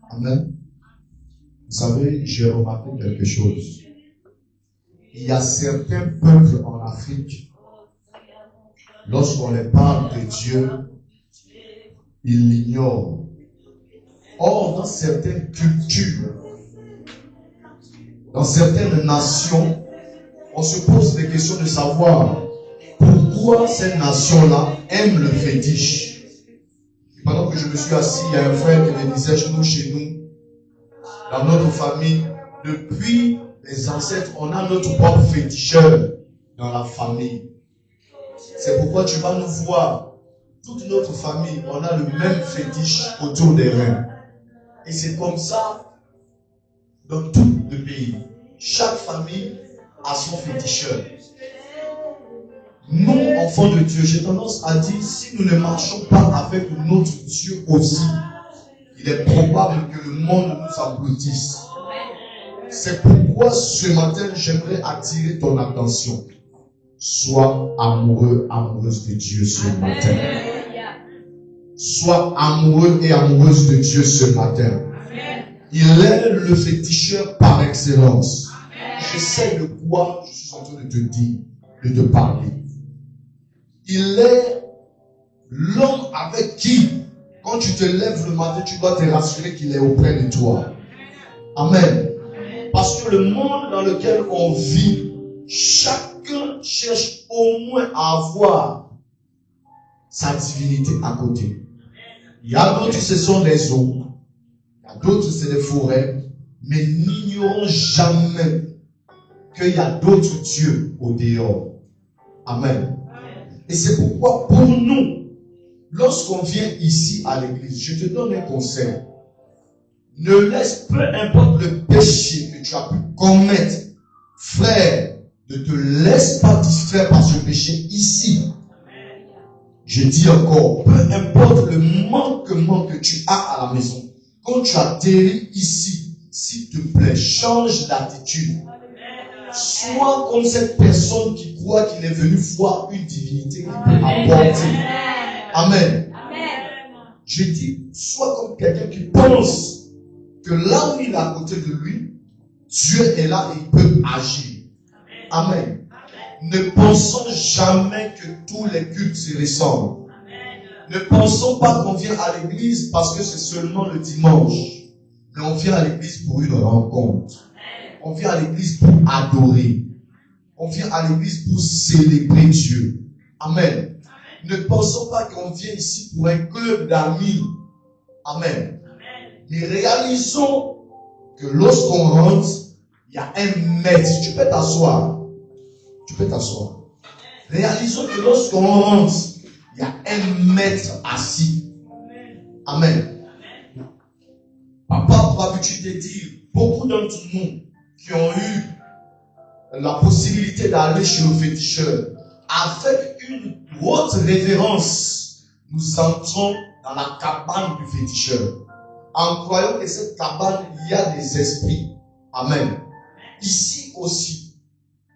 Amen. Vous savez, j'ai remarqué quelque chose. Il y a certains peuples en Afrique, lorsqu'on les parle de Dieu, ils l'ignorent. Or, dans certaines cultures, dans certaines nations, on se pose des questions de savoir pourquoi cette nation-là aime le fétiche. Pendant que je me suis assis, il y a un frère qui me disait chez nous, dans notre famille, depuis les ancêtres, on a notre propre féticheur dans la famille. C'est pourquoi tu vas nous voir, toute notre famille, on a le même fétiche autour des reins. Et c'est comme ça dans tout le pays. Chaque famille a son féticheur. Nous, enfants de Dieu, j'ai tendance à dire, si nous ne marchons pas avec notre Dieu aussi, il est probable que le monde nous applaudisse. C'est pourquoi ce matin, j'aimerais attirer ton attention. Sois amoureux, amoureuse de Dieu ce matin. Sois amoureux et amoureuse de Dieu ce matin. Il est le féticheur par excellence. Je sais de quoi je suis en train de te dire, de te parler. Il est l'homme avec qui, quand tu te lèves le matin, tu dois te rassurer qu'il est auprès de toi. Amen. Parce que le monde dans lequel on vit, chacun cherche au moins à avoir sa divinité à côté. Il y a d'autres, ce sont les eaux. Il y a d'autres, c'est les forêts. Mais n'ignorons jamais qu'il y a d'autres dieux au dehors. Amen. Et c'est pourquoi pour nous, lorsqu'on vient ici à l'église, je te donne un conseil. Ne laisse, peu importe le péché que tu as pu commettre, frère, ne te laisse pas distraire par ce péché ici. Je dis encore, peu importe le manquement que tu as à la maison, quand tu atterris ici, s'il te plaît, change d'attitude. Sois comme cette personne qui croit qu'il est venu voir une divinité qui peut apporter. Amen. Je dis, sois comme quelqu'un qui pense que là où il est à côté de lui, Dieu est là et il peut agir. Amen. Ne pensons jamais que tous les cultes se ressemblent. Ne pensons pas qu'on vient à l'église parce que c'est seulement le dimanche. Mais on vient à l'église pour une rencontre. On vient à l'église pour adorer. On vient à l'église pour célébrer Dieu. Amen. Ne pensons pas qu'on vient ici pour un club d'amis. Amen. Mais réalisons que lorsqu'on rentre, il y a un maître. Tu peux t'asseoir. Tu peux t'asseoir. Réalisons que lorsqu'on rentre, il y a un maître assis. Amen. Papa a l'habitude de dire, beaucoup d'entre nous qui ont eu la possibilité d'aller chez le féticheur, avec une haute révérence, nous entrons dans la cabane du féticheur. En croyant que cette cabane, il y a des esprits. Amen. Ici aussi,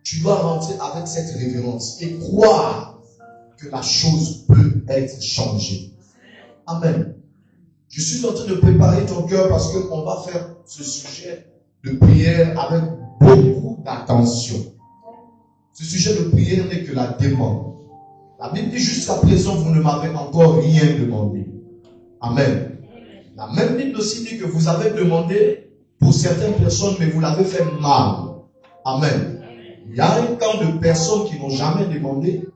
tu dois rentrer avec cette révérence et croire que la chose peut être changée. Amen. Je suis en train de préparer ton cœur parce qu'on va faire ce sujet de prière avec beaucoup d'attention. Ce sujet de prière n'est que la demande. La Bible dit jusqu'à présent, vous ne m'avez encore rien demandé. Amen. La même Bible aussi dit que vous avez demandé pour certaines personnes, mais vous l'avez fait mal. Amen. Il y a un camp de personnes qui n'ont jamais demandé,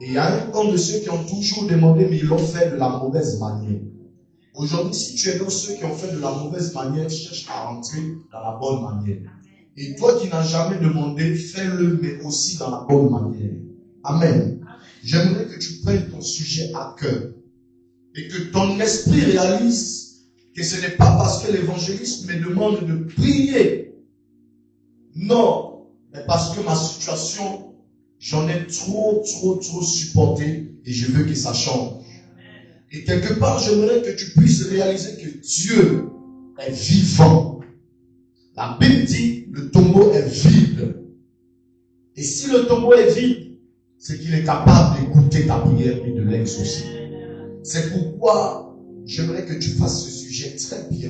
et il y a un camp de ceux qui ont toujours demandé, mais ils l'ont fait de la mauvaise manière. Aujourd'hui, si tu es dans ceux qui ont fait de la mauvaise manière, cherche à rentrer dans la bonne manière. Et toi qui n'as jamais demandé, fais-le, mais aussi dans la bonne manière. Amen. J'aimerais que tu prennes ton sujet à cœur et que ton esprit réalise que ce n'est pas parce que l'évangéliste me demande de prier. Non, mais parce que ma situation, j'en ai trop supporté et je veux que ça change. Et quelque part, j'aimerais que tu puisses réaliser que Dieu est vivant. La Bible dit, le tombeau est vide. Et si le tombeau est vide, c'est qu'il est capable d'écouter ta prière et de l'exaucer. C'est pourquoi j'aimerais que tu fasses ce sujet très bien.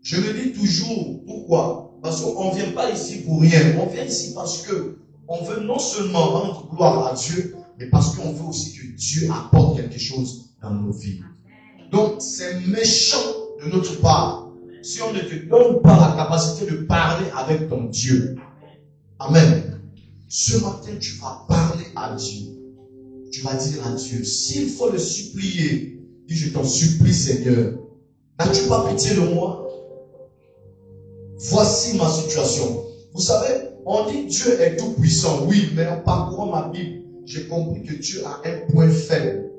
Je le dis toujours. Pourquoi? Parce qu'on ne vient pas ici pour rien. On vient ici parce que on veut non seulement rendre gloire à Dieu, mais parce qu'on veut aussi que Dieu apporte quelque chose dans nos vies. Donc, c'est méchant de notre part si on ne te donne pas la capacité de parler avec ton Dieu. Amen. Ce matin, tu vas parler à Dieu. Tu vas dire à Dieu, s'il faut le supplier, dis, je t'en supplie, Seigneur, n'as-tu pas pitié de moi? Voici ma situation. Vous savez, on dit Dieu est tout puissant, oui, mais en parcourant ma Bible, j'ai compris que Dieu a un point faible.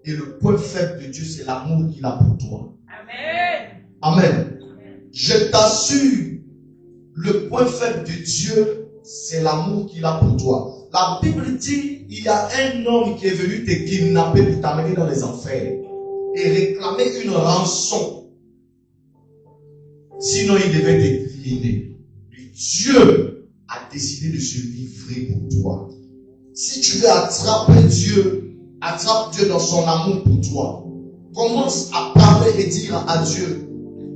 Et le point faible de Dieu, c'est l'amour qu'il a pour toi. Amen. Amen. Je t'assure, le point faible de Dieu, c'est l'amour qu'il a pour toi. La Bible dit, il y a un homme qui est venu te kidnapper pour t'amener dans les enfers et réclamer une rançon. Sinon, il devait t'éliminer. Dieu a décidé de se livrer pour toi. Si tu veux attraper Dieu, attrape Dieu dans son amour pour toi. Commence à parler et dire à Dieu,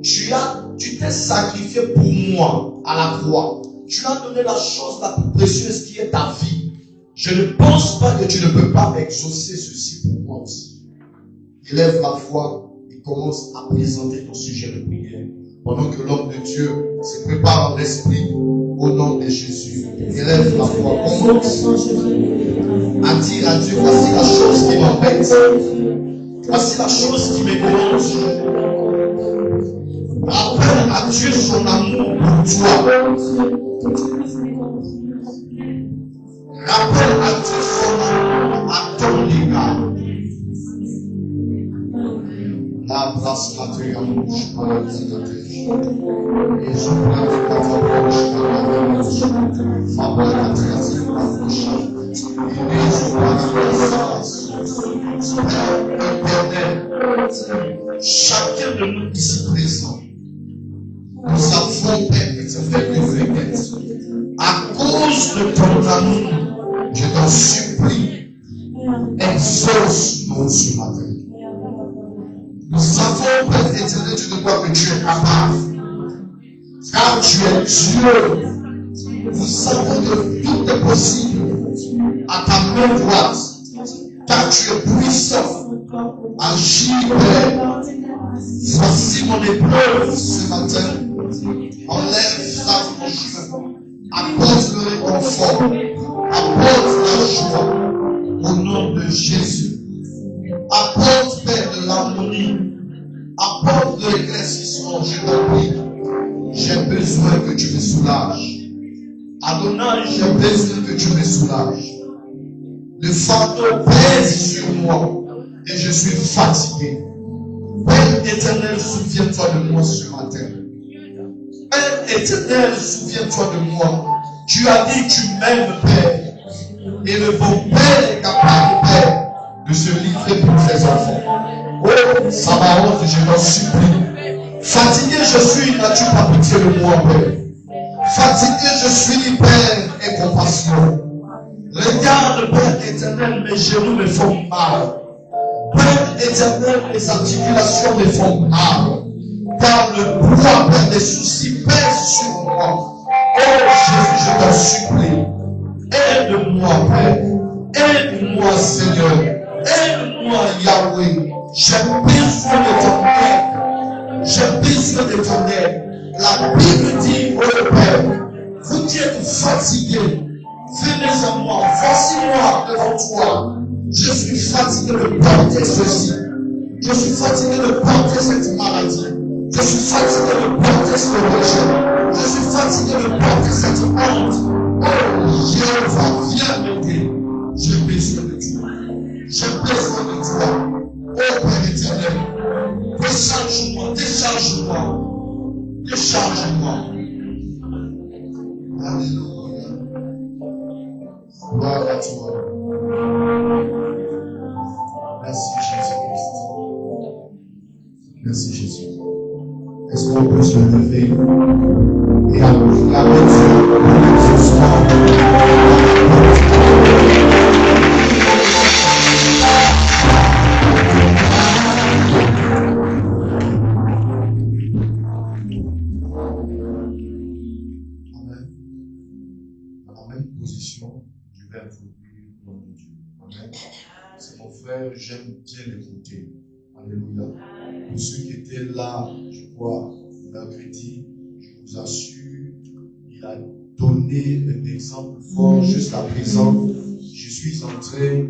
tu t'es sacrifié pour moi à la croix. Tu as donné la chose la plus précieuse qui est ta vie. Je ne pense pas que tu ne peux pas exaucer ceci pour moi aussi. Élève la foi et commence à présenter ton sujet de prière. Pendant que l'homme de Dieu se prépare en esprit au nom de Jésus. Élève la foi. Commence à dire à Dieu, voici la chose qui m'embête. Voici la chose qui me dérange. Rappelle à Dieu son amour pour toi. Rappelle à Dieu son amour à ton égard. La place la terre en bouche par la terre. Et je prends la bouche par la bouche. Fabra la terre par la bouche. Et je prends la bouche. Chacun de nous ici présent, nous avons été fait de requêtes. À cause de ton amour, je t'en supplie, exauce-nous ce matin. Nous savons, Père éternel, tu ne crois que tu es capable. Car tu es Dieu. Nous savons que tout est possible à ta main droite. Car tu es puissant. Agis, Père. Voici mon épreuve ce matin. Enlève ça de mon chemin. Apporte le réconfort. Apporte la joie. Au nom de Jésus. Apporte, Père, de l'harmonie. Apporte de l'éclaircissement, je t'en prie. J'ai besoin que tu me soulages. Adonai, j'ai besoin que tu me soulages. Le fardeau pèse sur moi et je suis fatigué. Père éternel, souviens-toi de moi ce matin. Père éternel, souviens-toi de moi. Tu as dit que tu m'aimes, Père. Et le bon Père est capable, Père, de se livrer pour ses enfants. Oh, Sabaoth, je t'en supplie. Fatigué je suis, n'as-tu pas pitié de moi, Père? Fatigué je suis, Père, et compassion. Regarde, Père éternel, mes genoux me font mal. Père éternel, mes articulations me font mal. Car le poids, Père, des soucis pèse sur moi. Oh Jésus, je t'en supplie. Aide-moi, Père. Aide-moi, Seigneur. Aide-moi, Yahweh. J'ai besoin de ton aide. J'ai besoin de ton aide. La Bible dit, oh Père, vous qui êtes fatigués, venez à moi. Voici-moi devant toi. Je suis fatigué de porter ceci. Je suis fatigué de porter cette maladie. Je suis fatigué de porter ce rejet. Je suis fatigué de porter cette honte. Oh, Jéhovah, viens m'aider. J'ai besoin de toi. J'ai besoin de toi. Oh, Père éternel, décharge-moi, décharge-moi, décharge-moi. Alléluia. Gloire à toi. Merci Jésus-Christ. Merci Jésus. Est-ce qu'on peut se lever vais introduire le nom de Dieu. Amen. C'est mon frère, j'aime bien l'écouter. Alléluia. Pour ceux qui étaient là, je crois, mercredi, je vous assure, il a donné un exemple fort juste à présent. Je suis en train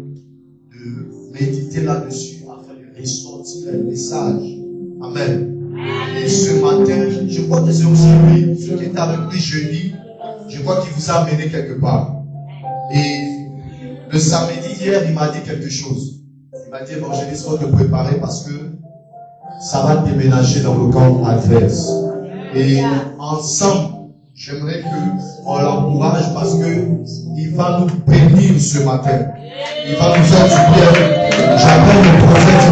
de méditer là-dessus afin de ressortir le message. Amen. Et ce matin, je crois que c'est aussi lui, celui qui était avec lui jeudi, je crois qu'il vous a amené quelque part. Et le samedi hier, il m'a dit quelque chose. Il m'a dit, évangéliste, il faut te préparer parce que ça va déménager dans le camp adverse. Et ensemble, j'aimerais qu'on l'encourage parce que il va nous bénir ce matin. Il va nous faire du bien. J'appelle le prophète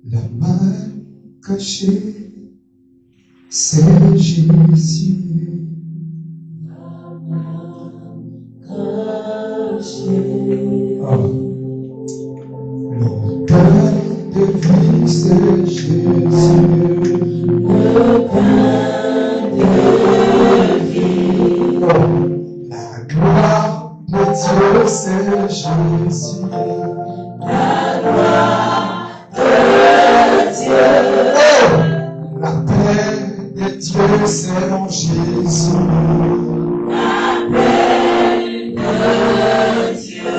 La main cachée, c'est Jésus. La main cachée. Le pain de vie, c'est Jésus. Le pain de vie. La gloire de Dieu, c'est Jésus. La gloire de Dieu. La paix de Dieu, c'est en Jésus. La paix de Dieu.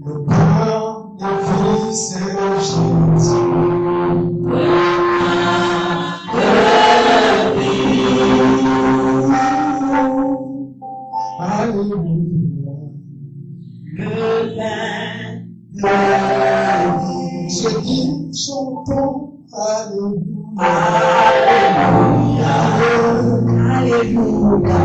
Le pain de vie, c'est en Jésus. Je dis, chantons, Alléluia, Alléluia, Alléluia.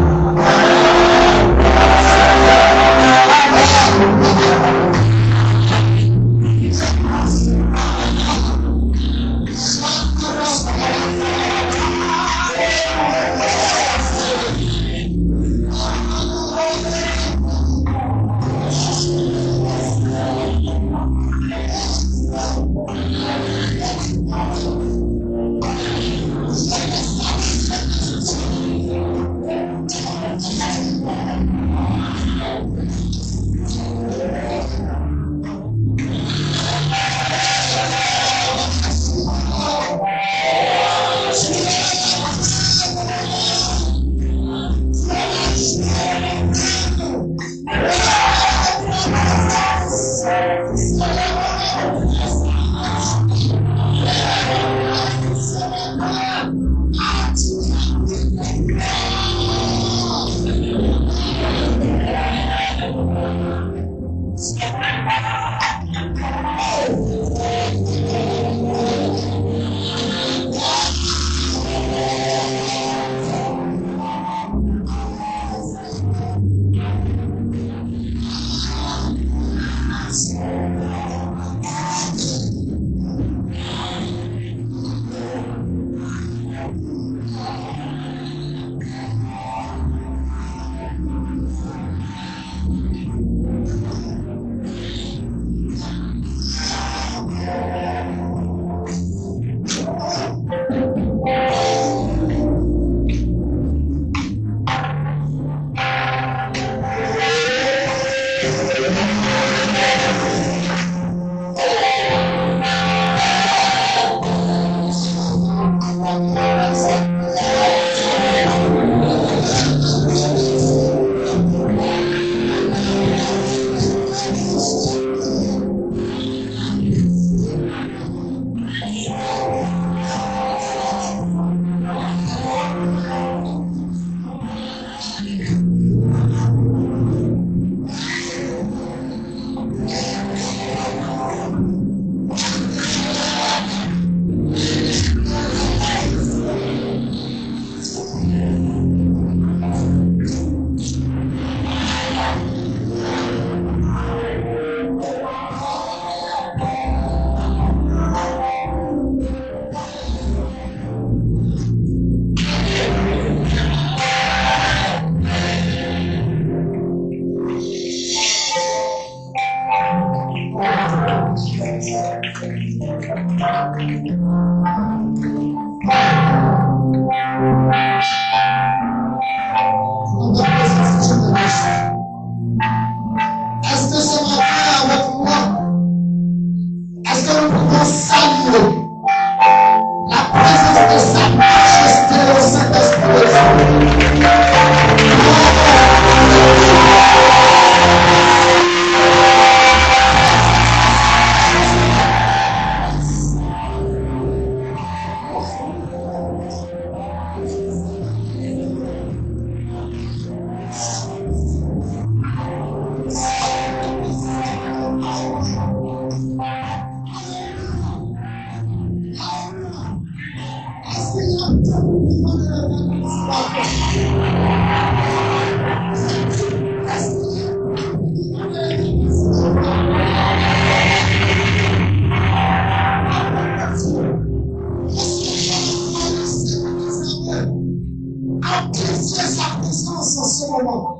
Amplifier sa présence en ce moment.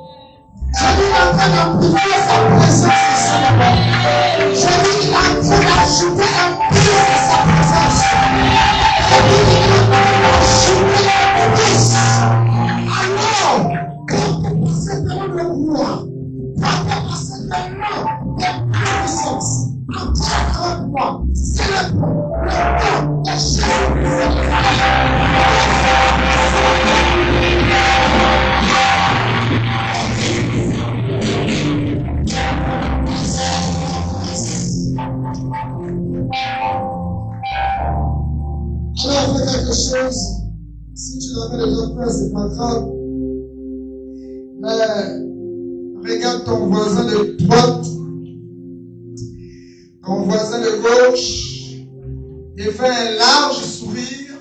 Je dis, il est en train d'amplifier sa présence en ce moment. Je dis, il est en train d'ajouter un plus à sa présence. Je dis, il est en train d'ajouter un plus. Alors, quand tu passes cette période de gloire, quand tu passes cette période de puissance, entre avec moi, c'est le temps de Jésus. Alors, fais quelque chose. Si tu l'avais déjà fait, c'est pas grave. Mais regarde ton voisin de droite, ton voisin de gauche, et fais un large sourire.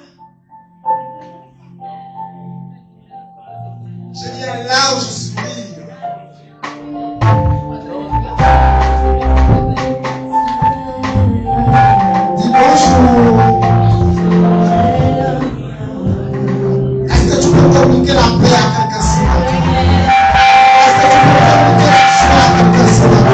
J'ai dit un large sourire. Dis bonjour. Communiquer la paix à quelqu'un ce matin. Est-ce que tu peux communiquer la joie à quelqu'un ce matin?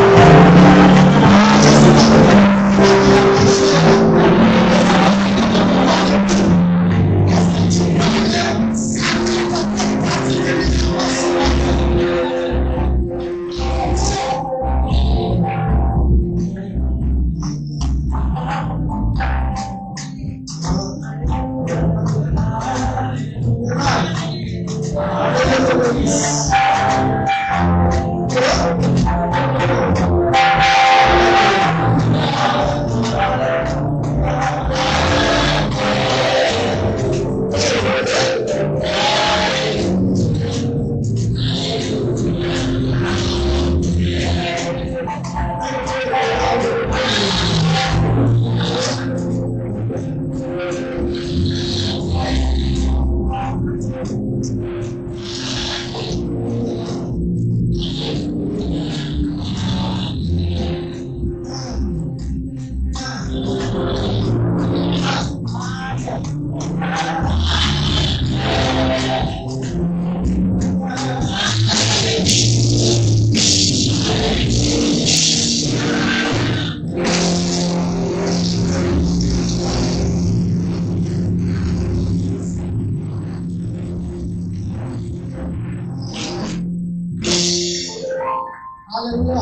Alléluia.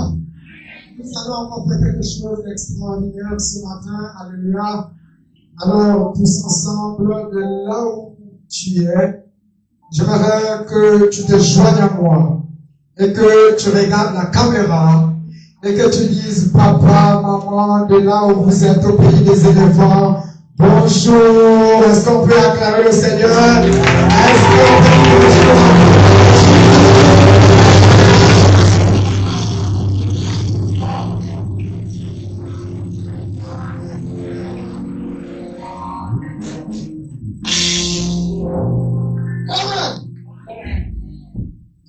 Nous allons encore faire quelque chose d'extraordinaire ce matin. Alléluia. Alors, tous ensemble, de là où tu es, j'aimerais que tu te joignes à moi et que tu regardes la caméra et que tu dises, papa, maman, de là où vous êtes au pays des éléphants, bonjour. Est-ce qu'on peut acclamer le Seigneur? Est-ce qu'on peut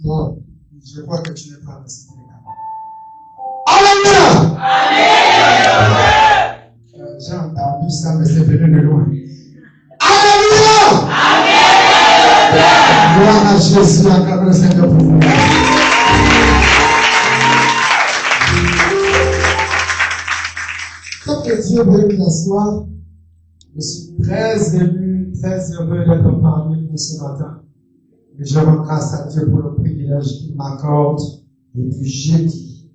Bon, je crois que tu n'es pas resté. Alléluia! J'ai entendu ça, mais c'est venu de loin. Alléluia! Gloire à Jésus, acclamez le Seigneur pour vous. Tant que Dieu veut qu'il soit, je suis très ému, très heureux d'être parmi vous ce matin. Et je rends grâce à Dieu pour le privilège qu'il m'accorde depuis jeudi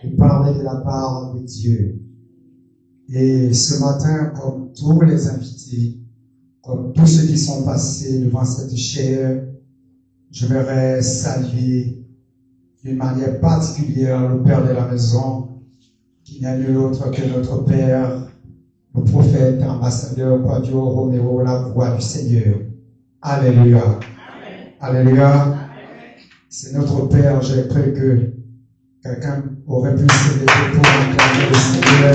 de parler de la part de Dieu. Et ce matin, comme tous les invités, comme tous ceux qui sont passés devant cette chaire, je voudrais saluer d'une manière particulière le Père de la maison, qui n'est nul autre que notre Père, le prophète, ambassadeur Quadio Roméo, la voix du Seigneur. Alléluia. Alléluia. C'est notre Père. J'ai cru que quelqu'un aurait pu se lever pour acclamer le Seigneur.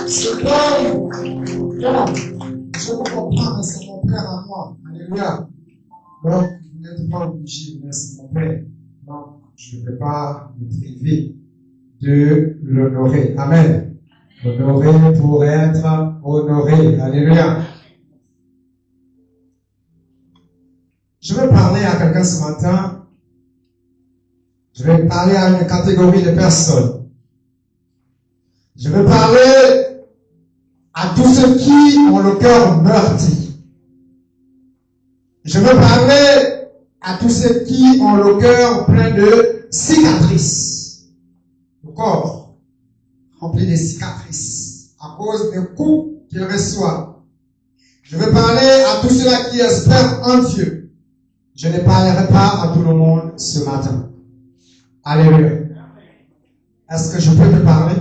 Ce Père, je ne comprends, mais c'est mon Père à moi. Alléluia. Donc, vous n'êtes pas obligé, mais c'est mon Père. Donc, je ne vais pas me priver de l'honorer. Amen. Honorer pour être honoré. Alléluia. Je veux parler à quelqu'un ce matin. Je vais parler à une catégorie de personnes. Je veux parler à tous ceux qui ont le cœur meurtri. Je veux parler à tous ceux qui ont le cœur plein de cicatrices. Le corps rempli de cicatrices à cause des coups qu'ils reçoivent. Je veux parler à tous ceux-là qui espèrent en Dieu. Je ne parlerai pas à tout le monde ce matin. Alléluia. Est-ce que je peux te parler?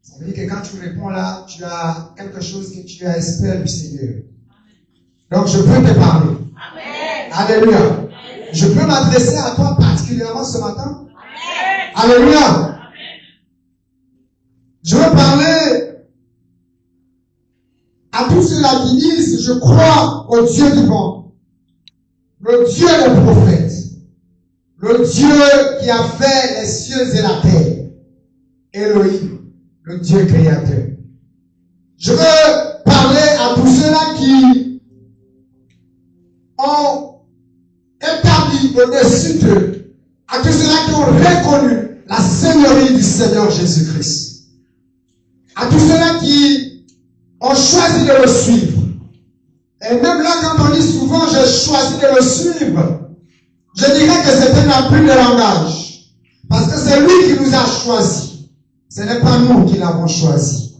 Ça veut dire que quand tu réponds là, tu as quelque chose que tu as espéré du Seigneur. Donc je peux te parler. Alléluia. Je peux m'adresser à toi particulièrement ce matin? Alléluia. Je veux parler à tous ceux-là qui disent, je crois au Dieu vivant, le Dieu des prophètes, le Dieu qui a fait les cieux et la terre, Elohim, le Dieu créateur. Je veux parler à tous ceux-là qui ont établi au-dessus d'eux, à tous ceux-là qui ont reconnu la Seigneurie du Seigneur Jésus-Christ, à tous ceux-là qui ont choisi de le suivre. Et même là, quand on dit souvent, j'ai choisi de le suivre, je dirais que c'est un appui de langage. Parce que c'est lui qui nous a choisis. Ce n'est pas nous qui l'avons choisi.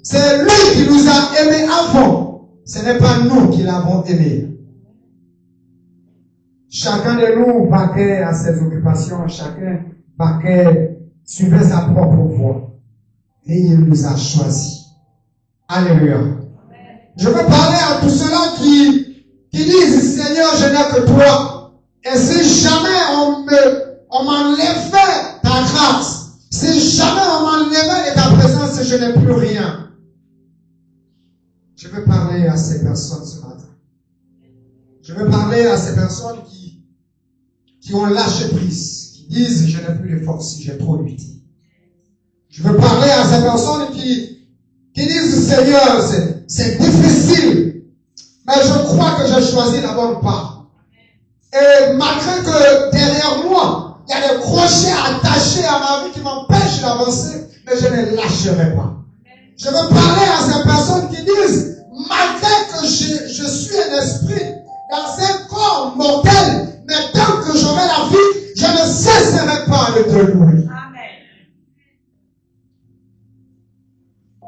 C'est lui qui nous a aimés avant. Ce n'est pas nous qui l'avons aimé. Chacun de nous vaquait à ses occupations. Chacun vaquait, suivait sa propre voie. Et il nous a choisis. Alléluia. Je veux parler à tous ceux-là qui disent, Seigneur, je n'ai que toi. Et si jamais on m'enlevait ta grâce, si jamais on m'enlevait de ta présence, je n'ai plus rien. Je veux parler à ces personnes ce matin. Je veux parler à ces personnes qui ont lâché prise, qui disent, je n'ai plus de force, j'ai trop lutté. Je veux parler à ces personnes qui disent, Seigneur, c'est difficile, mais je crois que j'ai choisi la bonne part. Et malgré que derrière moi, il y a des crochets attachés à ma vie qui m'empêchent d'avancer, mais je ne lâcherai pas. Je veux parler à ces personnes qui disent, malgré que je suis un esprit dans un corps mortel, mais tant que j'aurai la vie, je ne cesserai pas de te louer.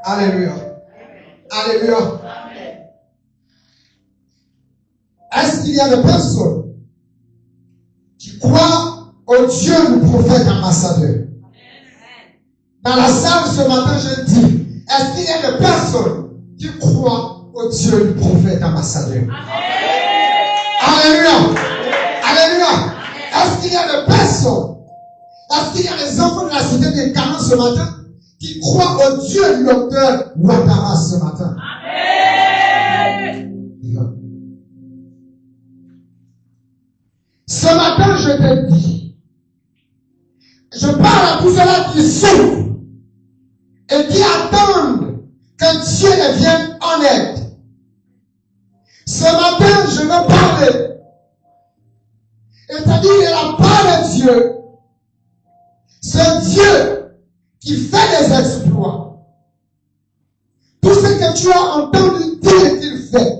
Alléluia. Alléluia. Est-ce qu'il y a des personnes qui croient au Dieu du prophète ambassadeur? Dans la salle ce matin, je dis, est-ce qu'il y a des personnes qui croient au Dieu du prophète ambassadeur? Alléluia. Alléluia. Est-ce qu'il y a des personnes, est-ce qu'il y a des enfants de la cité des Canaan ce matin qui croient au Dieu du docteur Ouattara ce matin? Amen. Ce matin, je te dis, je parle à tous ceux-là qui souffrent et qui attendent que Dieu les vienne en aide. Ce matin, je veux parler et te dire de la part de Dieu, ce Dieu qui fait des exploits. Tout ce que tu as entendu dire qu'il fait,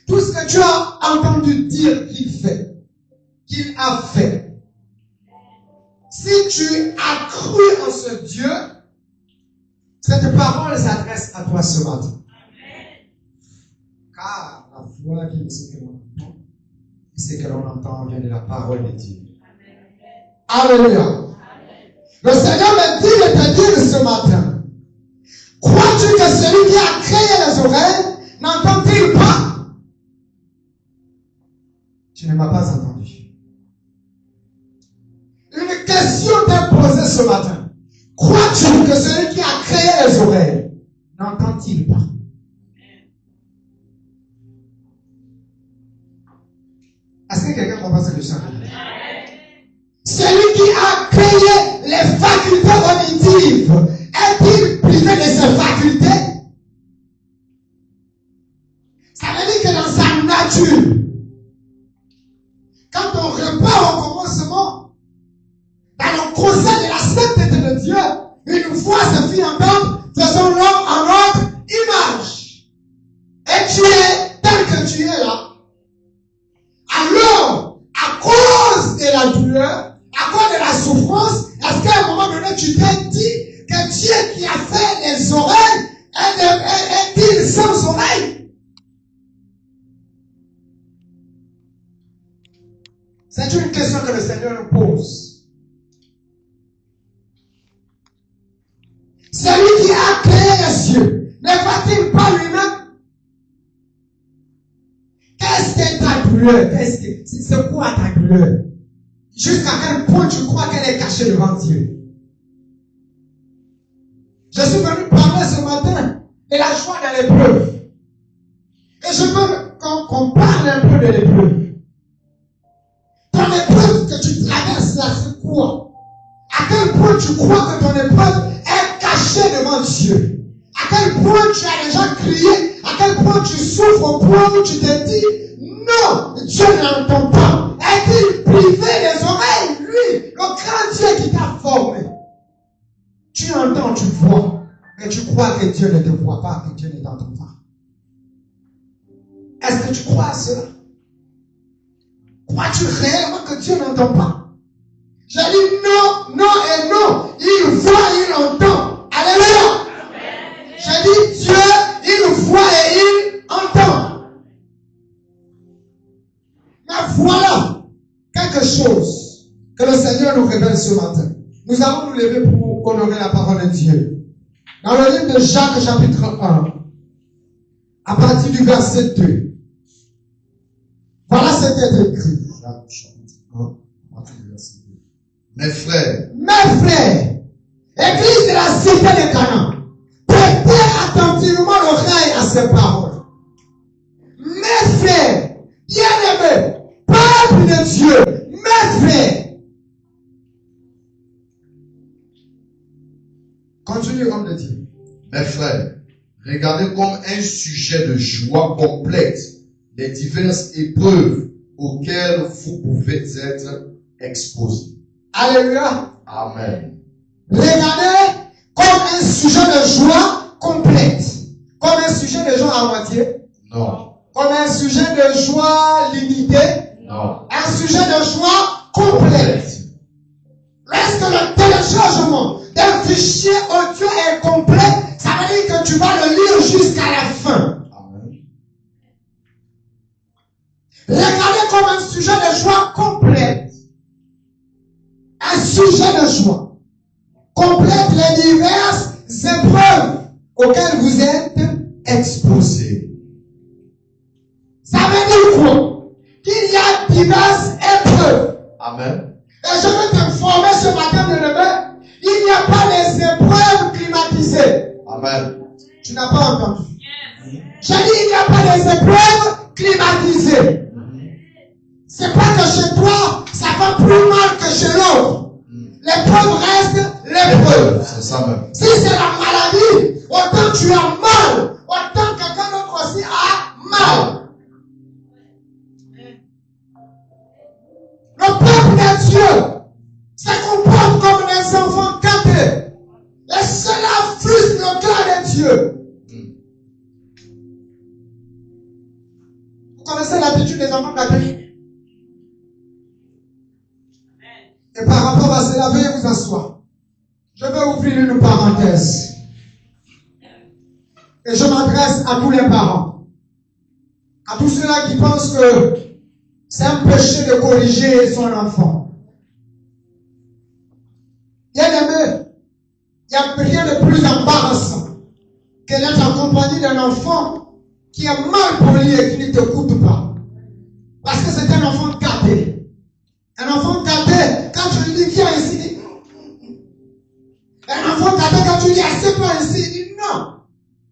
tout ce que tu as entendu dire qu'il fait, qu'il a fait. Si tu as cru en ce Dieu, cette parole s'adresse à toi ce matin. Car la foi qui est ce que l'on entend, ce que l'on entend vient de la parole de Dieu. Alléluia. Le Seigneur me dit de te dire ce matin, crois-tu que celui qui a créé les oreilles n'entend-il pas? Tu ne m'as pas entendu. Une question t'est posée ce matin. Crois-tu que celui qui a créé les oreilles n'entend-il pas? Est-ce que quelqu'un comprend ce que je suis en train de dire? éveiller les facultés auditives. Est-il privé de ses facultés? Ça veut dire que dans sa nature, quand on repart au commencement, dans le conseil de la sainteté de Dieu, une voix se fit entendre, faisons l'homme en notre image. Et tu es tel que tu es là. Alors, à cause de la douleur, à cause de la souffrance, est-ce qu'à un moment donné, tu t'es dit que Dieu qui a fait les oreilles est-il sans oreilles? C'est une question que le Seigneur nous pose. Celui qui a créé les cieux, ne va-t-il pas lui-même? Qu'est-ce que ta douleur? C'est quoi ta douleur? Jusqu'à quel point tu crois qu'elle est cachée devant Dieu? Je suis venu parler ce matin de la joie de l'épreuve. Et je veux qu'on parle un peu de l'épreuve. Ton épreuve que tu traverses là, c'est quoi? À quel point tu crois que ton épreuve est cachée devant Dieu? À quel point tu as déjà crié? À quel point tu souffres au point où tu te dis, non, Dieu n'entend pas. Est-il privé des oreilles, lui, le grand Dieu qui t'a formé? Tu entends, tu vois, mais tu crois que Dieu ne te voit pas, que Dieu ne t'entend pas. Est-ce que tu crois à cela? Crois-tu réellement que Dieu n'entend pas? J'ai dit non, non et non. Il voit, il entend. Alléluia. J'ai dit Dieu, il voit et il entend. Mais voilà quelque chose que le Seigneur nous révèle ce matin. Nous allons nous lever pour honorer la parole de Dieu. Dans le livre de Jacques, chapitre 1, à partir du verset 2. Voilà ce qui est écrit. Jacques, chapitre 1, à partir du verset 2. Mes frères, Église de la cité de Canaan, prêtez attentivement l'oreille à ces paroles. Mes frères, bien-aimés, peuple de Dieu, mes frères. Continue, homme de Dieu. Mes frères, regardez comme un sujet de joie complète les diverses épreuves auxquelles vous pouvez être exposés. Alléluia. Amen. Regardez comme un sujet de joie complète. Comme un sujet de joie à moitié. Non. Comme un sujet de joie limité. Non. Un sujet de joie complète. Lorsque le téléchargement d'un fichier audio est complet, ça veut dire que tu vas le lire jusqu'à la fin. Amen. Regardez comme un sujet de joie complète. Un sujet de joie complète les diverses épreuves auxquelles vous êtes exposés. Ça veut dire quoi? Qu'il y a diverses épreuves. Amen. Et je veux t'informer ce matin, bien-aimé, il n'y a pas les épreuves climatisées. Amen. Tu n'as pas entendu. J'ai dit, il n'y a pas les épreuves climatisées. C'est pas que chez toi, ça va plus mal que chez l'autre. L'épreuve reste l'épreuve. C'est ça même. Si c'est la maladie, autant tu as mal, autant quelqu'un d'autre aussi a mal. Le peuple de Dieu se comporte comme des enfants gâtés. Et cela frustre le cœur de Dieu. Vous connaissez l'habitude des enfants gâtés? Et par rapport à cela, veuillez vous asseoir. Je vais ouvrir une parenthèse. Et je m'adresse à tous les parents. À tous ceux-là qui pensent que c'est un péché de corriger son enfant. Bien aimé, il n'y a rien de plus embarrassant que d'être en compagnie d'un enfant qui est mal poli et qui ne t'écoute pas. Parce que c'est un enfant gâté. Un enfant gâté, quand tu lui dis viens ici, il dit un enfant gâté, quand tu lui dis assieds-toi ici, il dit non.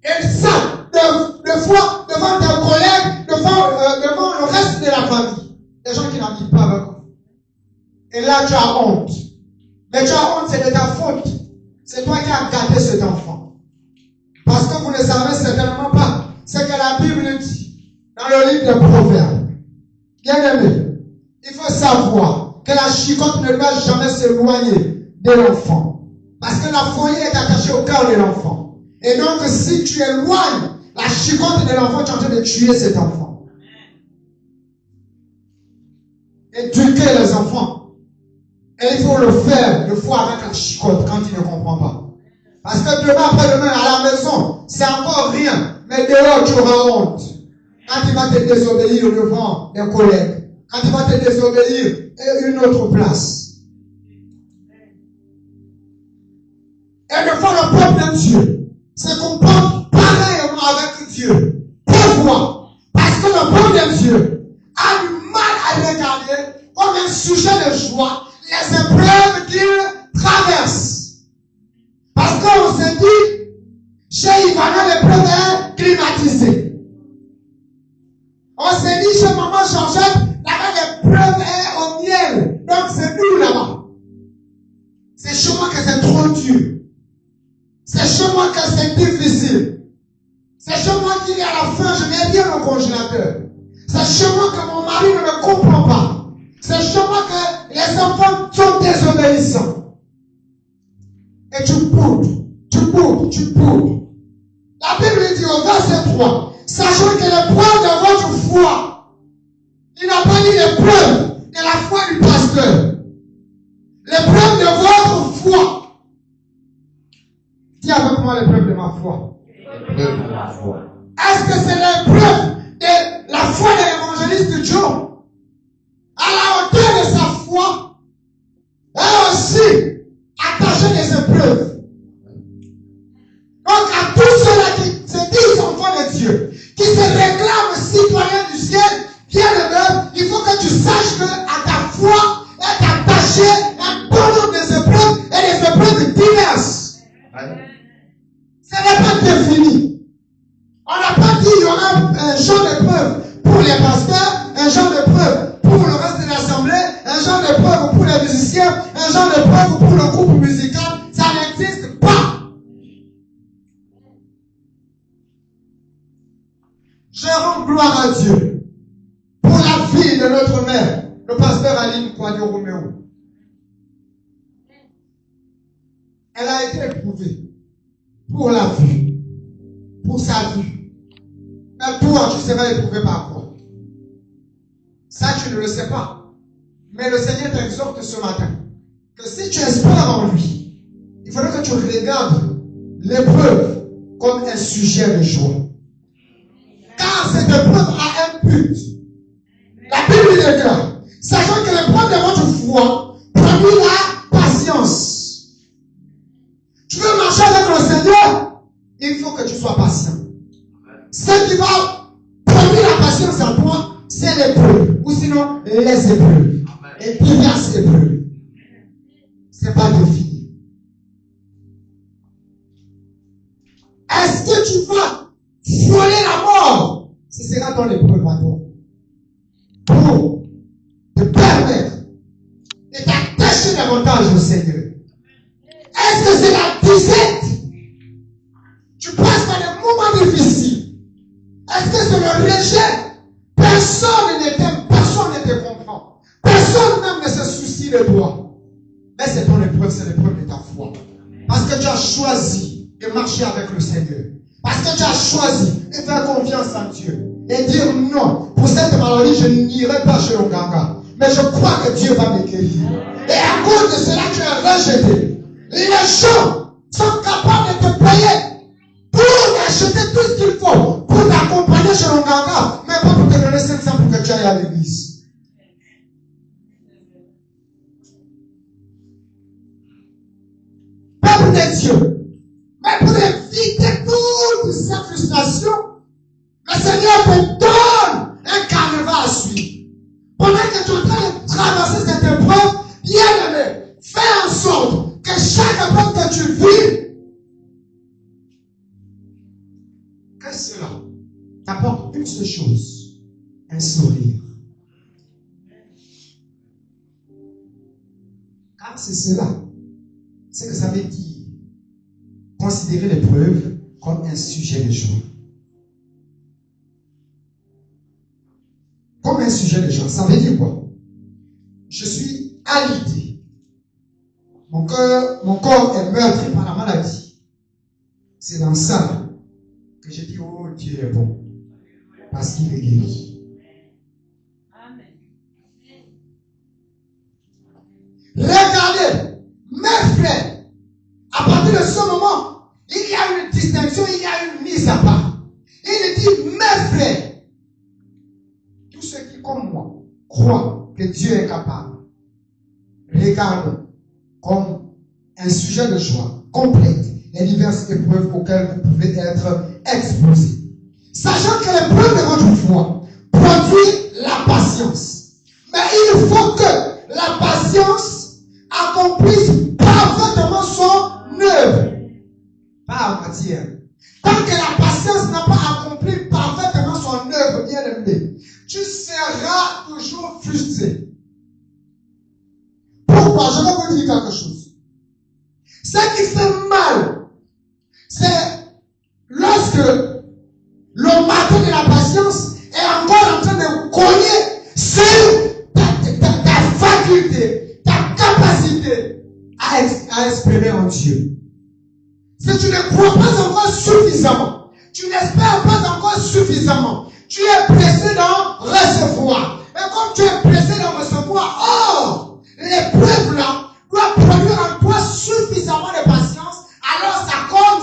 Et ça, deux fois, devant tes collègues, devant le reste de la famille. Des gens qui n'habitent pas avec vous. Et là, tu as honte. Mais tu as honte, c'est de ta faute. C'est toi qui as gâté cet enfant. Parce que vous ne savez certainement pas ce que la Bible dit dans le livre des Proverbes. Bien aimé, il faut savoir que la chicotte ne doit jamais s'éloigner de l'enfant. Parce que la folie est attachée au cœur de l'enfant. Et donc, si tu éloignes la chicotte de l'enfant, tu es en train de tuer cet enfant. Éduquer les enfants. Et il faut le faire, le fois avec la chicotte quand il ne comprend pas. Parce que demain, après-demain, à la maison, c'est encore rien. Mais dehors, tu auras honte. Quand il va te désobéir devant des collègues. Quand il va te désobéir à une autre place. Et le fois, le peuple de Dieu se comporte pareillement avec Dieu. Pourquoi? Parce que le peuple de Dieu a du mal à regarder comme un sujet de joie les épreuves qu'il traverse. Parce qu'on se dit, chez Ivana, l'épreuve est climatisée. On s'est dit, chez maman Georgette, là-bas, l'épreuve est au miel. Donc, c'est nous là-bas. C'est chez moi que c'est trop dur. C'est chez moi que c'est difficile. C'est chez moi qu'il y a la faim, je mets bien au congélateur. C'est chez moi que mon mari ne me comprend pas. C'est chez moi que les enfants sont désobéissants. Et tu boudes, tu boudes, tu boudes. La Bible dit au verset 3, sachant que l'épreuve de votre foi, il n'a pas dit l'épreuve de la foi du pasteur. L'épreuve de votre foi. Dis avec moi l'épreuve de ma foi. L'épreuve de la foi. Est-ce que c'est l'épreuve de la foi de l'évangéliste Joe? À la hauteur de sa foi, elle aussi attachée des épreuves. Donc à tous ceux-là qui se disent enfants de Dieu, qui se réclament citoyens du ciel, bien aimés, il faut que tu saches que à ta foi est attaché un bon nombre des épreuves et des épreuves diverses. Ce n'est pas défini. On n'a pas dit qu'il y aura un genre d'épreuve pour les pasteurs, un genre d'épreuve pour le reste de l'assemblée, un genre d'épreuve pour les musiciens, un genre d'épreuve pour le groupe musical. Ça n'existe pas. Je rends gloire à Dieu pour la vie de notre mère, le pasteur Aline Kouadio-Roméo. Elle a été éprouvée pour la vie, pour sa vie. Mais toi, tu seras éprouvé par quoi? Ça, tu ne le sais pas. Mais le Seigneur t'exhorte ce matin que si tu espères en lui, il faudrait que tu regardes l'épreuve comme un sujet de joie. Car cette épreuve a un but. La Bible déclare, sachant que l'épreuve de votre foi produit la patience. Tu veux marcher avec le Seigneur, il faut que tu sois patient. Ce qui va produire la patience en toi, c'est l'épreuve. Ou sinon, les épreuves. Et diverses épreuves. C'est pas défini. Est-ce que tu vas frôler la mort? Ce sera ton épreuve à toi. Pour te permettre de t'attacher davantage au Seigneur. Est-ce que c'est la disette? Tu passes par des moments difficiles. Est-ce que c'est le rejet? Personne ne t'aime, personne ne te comprend. Personne même ne se soucie de toi. Mais c'est ton épreuve, c'est l'épreuve de ta foi. Parce que tu as choisi de marcher avec le Seigneur. Parce que tu as choisi de faire confiance en Dieu. Et dire non, pour cette maladie, je n'irai pas chez l'Onganga. Mais je crois que Dieu va me guérir. Et à cause de cela, tu es rejeté. Les gens sont capables de te payer pour acheter tout ce qu'il faut pour t'accompagner chez l'Onganga, mais pas pour te donner 500 pour que tu ailles à l'église. Peuple de Dieu, mais pour éviter toute cette frustration, le Seigneur te donne un carnaval à suivre. Pendant que tu es en train de traverser cette épreuve, bien aimé, fais en sorte que chaque épreuve que tu vis, que cela t'apporte une seule chose, un sourire. Car c'est cela c'est que ça veut dire considérer l'épreuve comme un sujet de joie. Comme un sujet de joie. Ça veut dire quoi? Je suis alité. Mon corps est meurtri par la maladie. C'est dans ça que je dis, oh, Dieu est bon. Parce qu'il est guéri. Amen. Regardez, mes frères, à partir de ce moment, il y a une distinction, il y a une mise à part. Il dit, mes frères, tous ceux qui, comme moi, croient que Dieu est capable, regardent comme un sujet de joie complète les diverses épreuves auxquelles vous pouvez être exposés. Sachant que l'épreuve de votre foi produit la patience. Mais il faut que la patience accomplisse parfaitement son œuvre. Pas à moitié. Tant que la patience n'a pas accompli parfaitement son œuvre, bien aimé, tu seras toujours frustré. Pourquoi? Je vais vous dire quelque chose. Ce qui fait mal, c'est lorsque le marteau de la patience est encore en train de cogner sur ta faculté, ta capacité à espérer en Dieu. Si tu ne crois pas encore suffisamment, tu n'espères pas encore suffisamment, tu es pressé d'en recevoir. Et comme tu es pressé d'en recevoir, l'épreuve là doit produire en toi suffisamment de patience, alors ça cogne,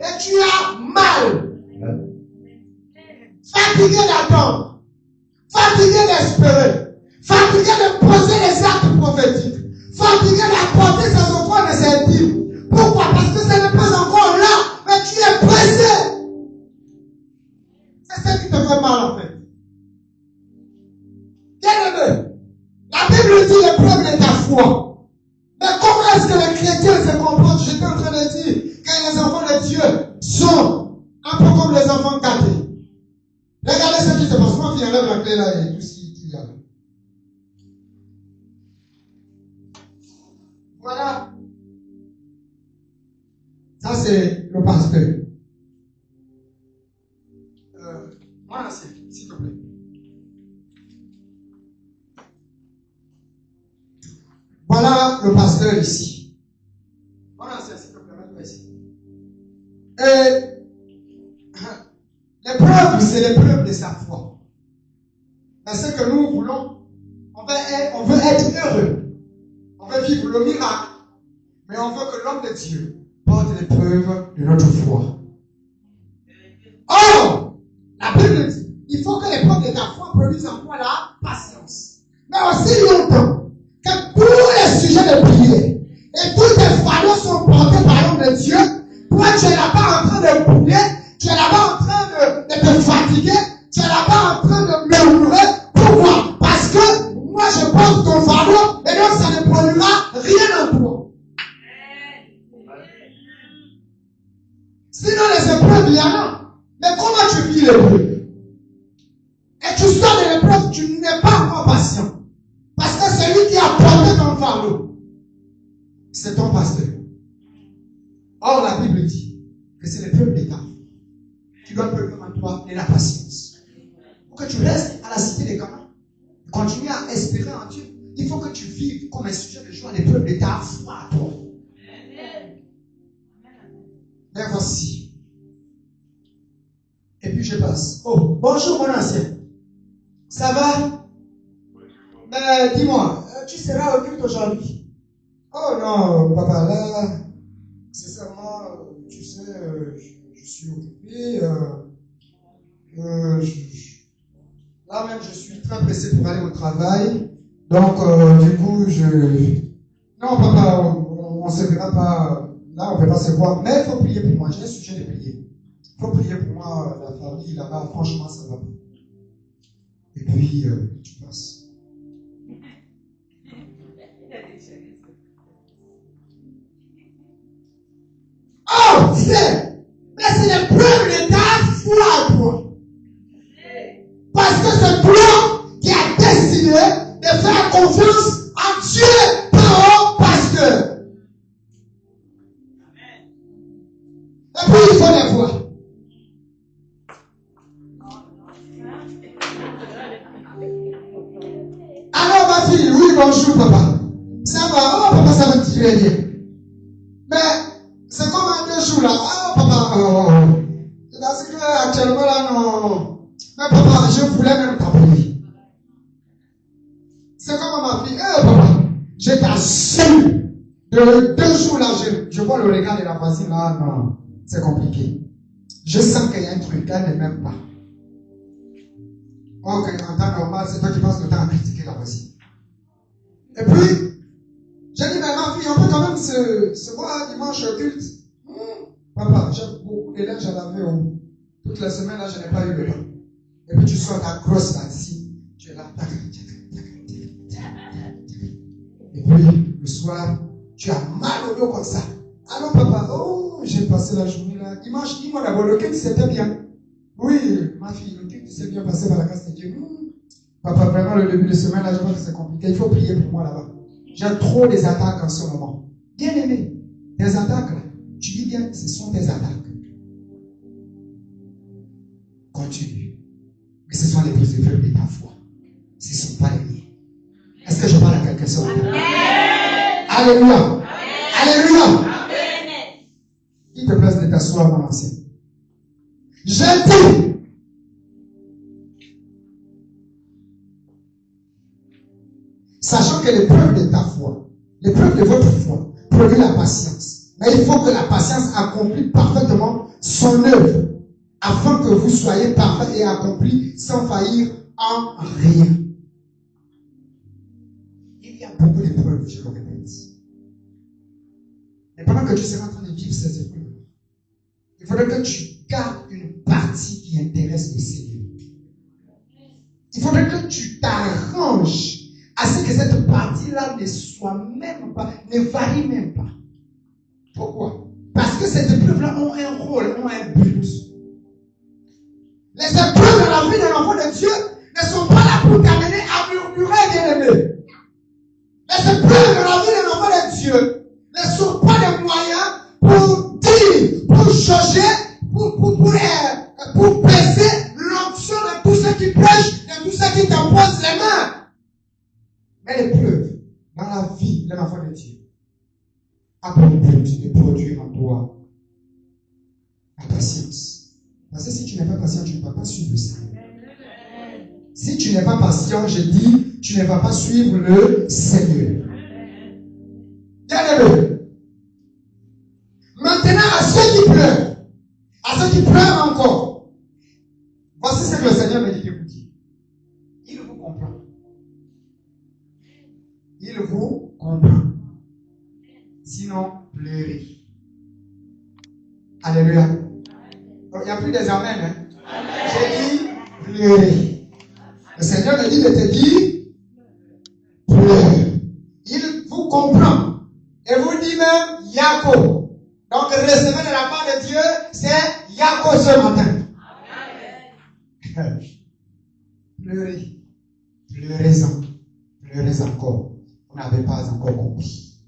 et tu as mal. Fatigué d'attendre, fatigué d'espérer, fatigué de poser les actes prophétiques, fatigué d'apporter ses offrandes et ses dîmes. Pourquoi? Parce que ce n'est pas encore là, mais tu es pressé. C'est ça qui te fait mal en fait. Bien-aimé, la Bible dit l'épreuve de ta foi. Mais comment est-ce que les chrétiens se comportent? J'étais en train de dire que les enfants de Dieu sont un peu comme les enfants gâtés. Regardez ce qui se passe. Moi qui enlève la clé là et tout ce qu'il y a. Voilà. Ça c'est le pasteur. Voilà, s'il te plaît. Voilà le pasteur ici. Voilà, s'il te plaît, mets-toi ici. Et l'épreuve, c'est l'épreuve de sa foi. Mais ce que nous voulons, on veut être heureux. On veut vivre le miracle. Mais on veut que l'homme de Dieu porte l'épreuve de notre foi. Or, la Bible dit, il faut que l'épreuve de ta foi produise en toi la patience. Mais aussi longtemps que tous les sujets de prière et tous tes fardeaux sont portés par l'homme de Dieu, toi tu es là-bas en train de bouler, tu es là-bas en train de te fatiguer, tu es là-bas en train de murmurer. Pourquoi? Parce que moi je porte ton fardeau et donc ça ne produira rien en toi. Sinon les épreuves, il y en a. Mais comment tu vis l'épreuve? Et tu sors de l'épreuve, tu n'es pas encore patient. Parce que celui qui a porté ton fardeau, c'est ton pasteur. Or, la Bible dit que c'est l'épreuve des cas qui doit produire en toi de la patience. Pour que tu restes à la cité des Canaan, continue à espérer en Dieu, il faut que tu vives comme un sujet de joie l'épreuve de ta foi à toi. Mais voici. Et puis je passe. Oh, bonjour mon ancien. Ça va? Mais dis-moi, tu seras au culte aujourd'hui? Oh non, papa, là, sincèrement, tu sais, je suis occupé. Là même, je suis très pressé pour aller au travail. Donc, du coup, non, papa, on ne se verra pas. Là, on ne peut pas se voir. Mais il faut prier pour moi. J'ai un sujet de prier. Il faut prier pour moi, la famille là-bas. Franchement, ça va pas. Et puis, tu passes. Oh, mais c'est l'épreuve de ta foi à toi. Parce que c'est toi qui as décidé de faire confiance en Dieu par au pasteur. papa. Ça va, oh papa, ça va te tuer bien. Mais c'est comme un 2 jours là. Oh papa, oh. Parce que actuellement là, non. Mais papa, je voulais même t'appeler. C'est comme ma fille. Eh papa, je t'assure. De 2 jours là, je vois le regard de la voisine là, non. C'est compliqué. Je sens qu'il y a un truc, elle ne m'aime pas. Ok, en temps normal, c'est toi qui passes le temps à critiquer la voisine. Et puis, j'ai dit, mais ma fille, on peut quand même se voir dimanche au culte. Papa, j'ai beaucoup de linge à laver. Toute la semaine, là, je n'ai pas eu le temps. Et puis, tu sors ta grosse là-dessus. Tu es là. Et puis, le soir, tu as mal au dos comme ça. Alors, papa, oh, j'ai passé la journée là. Dis-moi d'abord, le culte, c'était bien. Oui, ma fille, le culte s'est bien passé par la grâce de Dieu. Papa, vraiment, le début de semaine, là, je vois que c'est compliqué. Il faut prier pour moi là-bas. J'ai trop des attaques en ce moment. Bien aimé, des attaques là. Tu dis bien, ce sont des attaques. Continue. Mais ce sont les plus épreuves de ta foi. Ce ne sont pas les miens. Est-ce que je parle à quelqu'un ce matin? Alléluia. Alléluia. Il te plaise de t'asseoir, mon ancien. J'ai dit, sachant que l'épreuve de ta foi, l'épreuve de votre foi, produit la patience. Mais il faut que la patience accomplisse parfaitement son œuvre, afin que vous soyez parfaits et accomplis sans faillir en rien. Il y a beaucoup d'épreuves, je le répète. Mais pendant que tu seras en train de vivre ces épreuves, il faudrait que tu gardes une partie qui intéresse le Seigneur. Il faudrait que tu t'arranges à ce que cette partie-là ne soit même pas, ne varie même pas. Pourquoi? Parce que ces épreuves-là ont un rôle, ont un but. Les épreuves de la vie de l'enfant de Dieu ne sont pas là pour t'amener à murmurer, bien-aimé. Les épreuves de la vie de l'enfant de Dieu ne sont pas des moyens pour dire, pour jauger, pour peser l'onction de tous ceux qui prêchent, de tous ceux qui t'imposent les mains. Mais l'épreuve dans la vie de l'enfant de Dieu a pour but de produire en toi la patience. Parce que si tu n'es pas patient, tu ne vas pas suivre le Seigneur. Si tu n'es pas patient, je dis, tu ne vas pas suivre le Seigneur. Bien-aimé. Maintenant, à ceux qui pleurent, à ceux qui pleurent encore, voici ce que le Seigneur me dit de vous dire. Il vous comprend. Il vous comprend. Sinon, pleurez. Alléluia. Il n'y a plus des amens. Hein? J'ai dit, pleurez. Le Seigneur me dit de te dire, pleure. Il vous comprend. Et vous dit même, Yako. Donc, recevez de la part de Dieu, c'est Yako ce matin. Pleurez. Pleurez-en. Pleurez encore. Vous n'avez pas encore compris.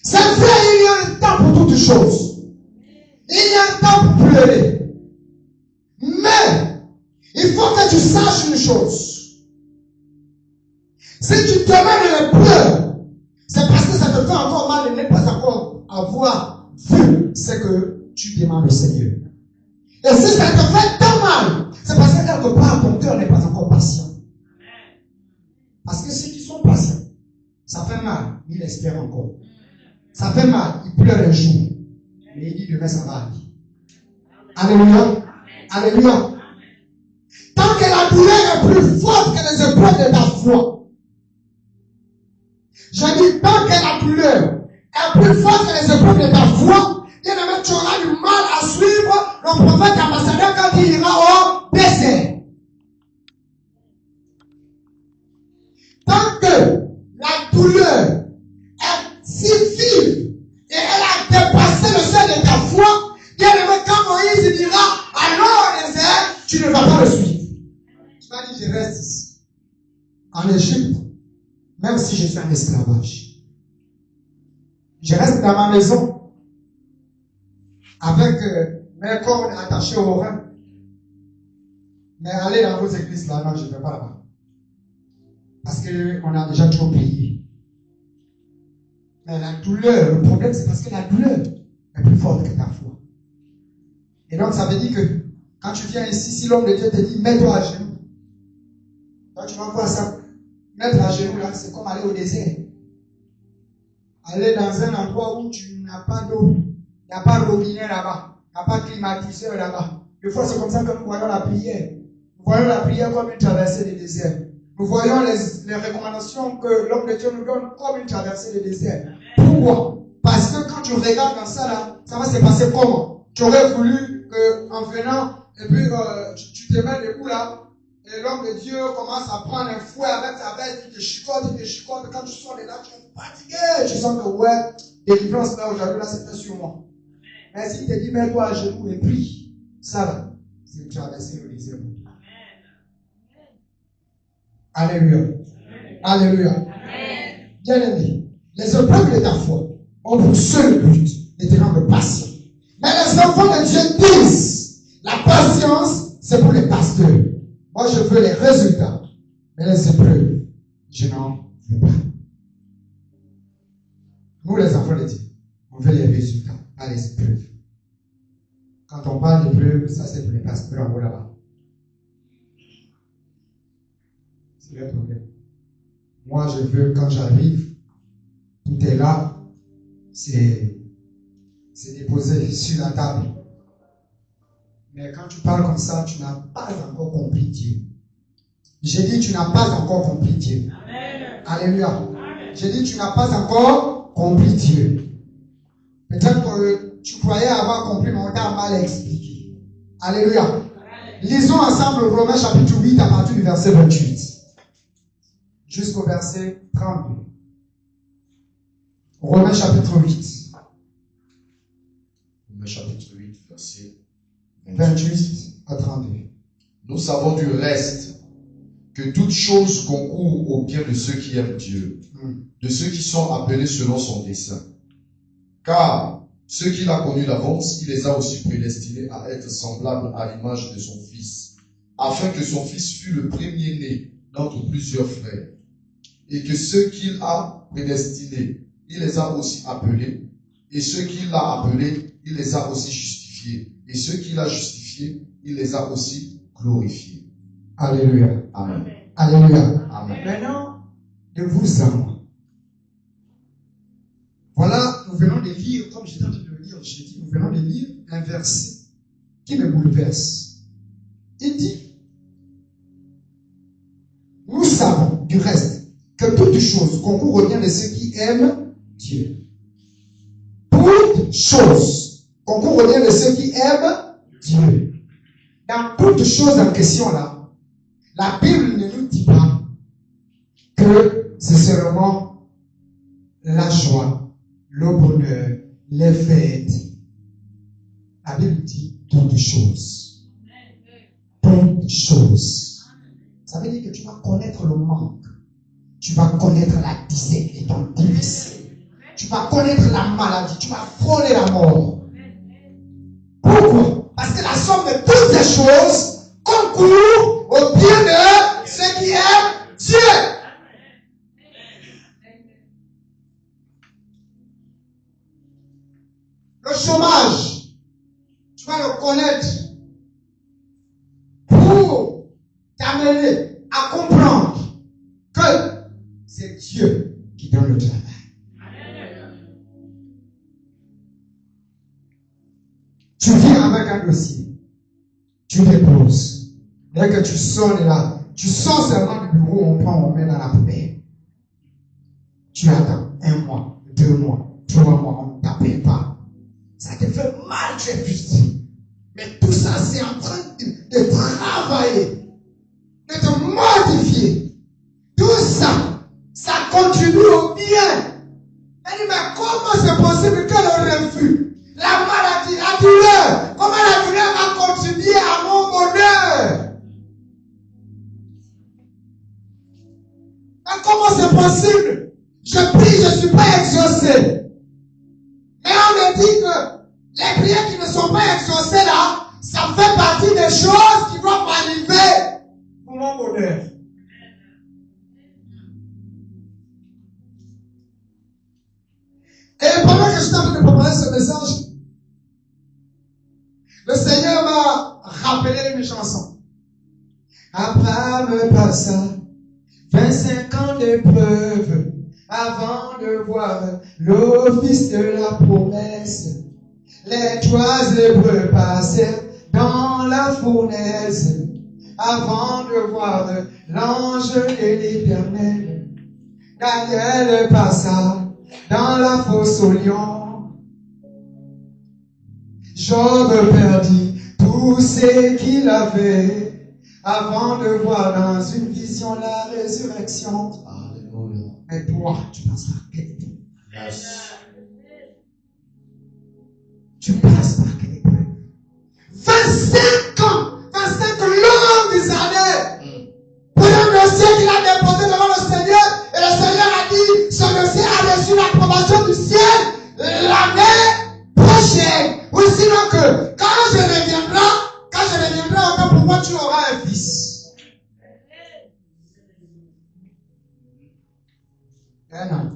C'est vrai, il y a un temps pour toutes choses. Il y a un temps pour pleurer. Mais, il faut que tu saches une chose. Si tu te mets dans les pleurs, c'est parce que ça te fait encore mal de ne pas encore avoir vu ce que tu demandes au Seigneur. Et si ça te fait tant mal, c'est parce que quelque part ton cœur n'est pas encore patient. Parce que ceux qui sont patients, ça fait mal, mais ils espèrent encore. Ça fait mal, ils pleurent un jour, mais ils disent demain ça va aller. Alléluia. Alléluia. Tant que la douleur est plus forte que les épreuves de ta foi. Je dis, tant que la douleur est plus forte que les épreuves de ta foi, bien-aimé, tu auras du mal à suivre le prophète ambassadeur quand il ira au désert. Tant que la douleur est si vive et elle a dépassé le seuil de ta foi, bien-aimé, quand Moïse dira, alors au désert, tu ne vas pas le suivre. Tu vas dire, je reste ici, en Égypte, même si je suis en esclavage. Je reste dans ma maison, avec mes cordes attachées au rein. Mais aller dans vos églises là, non, je ne vais pas là-bas. Parce qu'on a déjà trop prié. Mais la douleur, le problème, c'est parce que la douleur est plus forte que ta foi. Et donc, ça veut dire que quand tu viens ici, si l'homme de Dieu te dit, mets-toi à genoux, toi, tu vas voir ça. Mettre à genoux, là, c'est comme aller au désert. Aller dans un endroit où tu n'as pas d'eau, il n'y a pas de robinet là-bas, il n'y a pas de climatiseur là-bas. Des fois, c'est comme ça que nous voyons la prière. Nous voyons la prière comme une traversée des déserts. Nous voyons les recommandations que l'homme de Dieu nous donne comme une traversée des déserts. Pourquoi? Parce que quand tu regardes dans ça là, ça va se passer comment? Tu aurais voulu qu'en venant, et puis tu te mets debout là, et l'homme de Dieu commence à prendre un fouet avec sa veste, il te chicote, quand tu sors de là, tu es fatigué, tu sens que ouais, délivrance là aujourd'hui, là c'était sur moi. Mais s'il te dit mets-toi à genoux et prie, ça là, c'est traverser le désert. Alléluia. Alléluia. Bien aimé, les épreuves de ta foi ont pour seul but de te rendre patient. Mais les enfants de Dieu disent, la patience, c'est pour les pasteurs. Moi, je veux les résultats. Mais les épreuves, je n'en veux pas. Nous, les enfants de Dieu, on veut les résultats, pas les épreuves. Quand on parle d'épreuves, ça c'est pour les pasteurs en haut là-bas. C'est le problème. Moi, je veux, quand j'arrive, tout est là, c'est déposé sur la table. Mais quand tu parles comme ça, tu n'as pas encore compris Dieu. J'ai dit, tu n'as pas encore compris Dieu. Amen. Alléluia. J'ai dit, tu n'as pas encore compris Dieu. Peut-être que tu croyais avoir compris, mais on t'a mal expliqué. Alléluia. Amen. Lisons ensemble Romains chapitre 8 à partir du verset 28. Jusqu'au verset 32. Romains chapitre 8. Romains chapitre 8, verset 28 à 32. Nous savons du reste que toute chose concourt au bien de ceux qui aiment Dieu, de ceux qui sont appelés selon son dessein. Car ceux qu'il a connus d'avance, il les a aussi prédestinés à être semblables à l'image de son Fils, afin que son Fils fût le premier-né d'entre plusieurs frères. Et que ceux qu'il a prédestinés, il les a aussi appelés. Et ceux qu'il a appelés, il les a aussi justifiés. Et ceux qu'il a justifiés, il les a aussi glorifiés. Alléluia. Amen. Alléluia. Amen. Maintenant, de vous à moi. Voilà, nous venons de lire, comme j'étais en train de le lire, j'ai dit, nous venons de lire un verset qui me bouleverse. Il dit, nous savons du reste que toute chose concourt au bien de ceux qui aiment Dieu. Toute chose concourt au bien de ceux qui aiment Dieu. Dans toute chose en question là, la Bible ne nous dit pas que c'est seulement la joie, le bonheur, les fêtes. La Bible dit toutes choses. Toutes choses. Ça veut dire que tu vas connaître le manque. Tu vas connaître la disette et ton difficile. Tu vas connaître la maladie. Tu vas frôler la mort. Pourquoi? Parce que la somme de toutes ces choses concourt au bien de ceux qui aiment Dieu. Le chômage, tu vas le connaître pour t'amener à comprendre que c'est Dieu qui donne le travail. Tu viens avec un dossier, tu déposes. Dès que tu sonnes là, tu sors seulement du bureau, on met dans la poubelle. Tu attends 1 mois, 2 mois, 3 mois, on ne t'appelle pas. Ça te fait mal, tu es frustré. Mais tout ça, c'est en train de travailler, de te mortifier. Tout ça, ça contribue au bien. Mais comment c'est possible que le refus, la maladie, la douleur, comment la douleur va contribuer à mon bonheur? Mais comment c'est possible? Je prie, je ne suis pas exaucé. Mais on me dit que les prières qui ne sont pas exaucées là, ça fait partie des choses qui doivent m'arriver pour mon bonheur. chanson. Abraham passa 25 ans d'épreuve avant de voir l'office de la promesse. Les 3 Hébreux passèrent dans la fournaise avant de voir l'ange de l'Éternel. Daniel passa dans la fosse aux lions. Job perdit tout ce qu'il avait avant de voir dans une vision la résurrection. Alléluia. Mais toi, tu passes par quelle épreuve? Yes. Tu passes par quelle épreuve? 25 ans! 25 longues années! Pour un dossier qu'il a déposé devant le Seigneur, et le Seigneur a dit, ce dossier a reçu l'approbation du ciel l'année prochaine. Ou sinon que, quand je reviendrai encore pour moi, tu auras un fils. 1 an,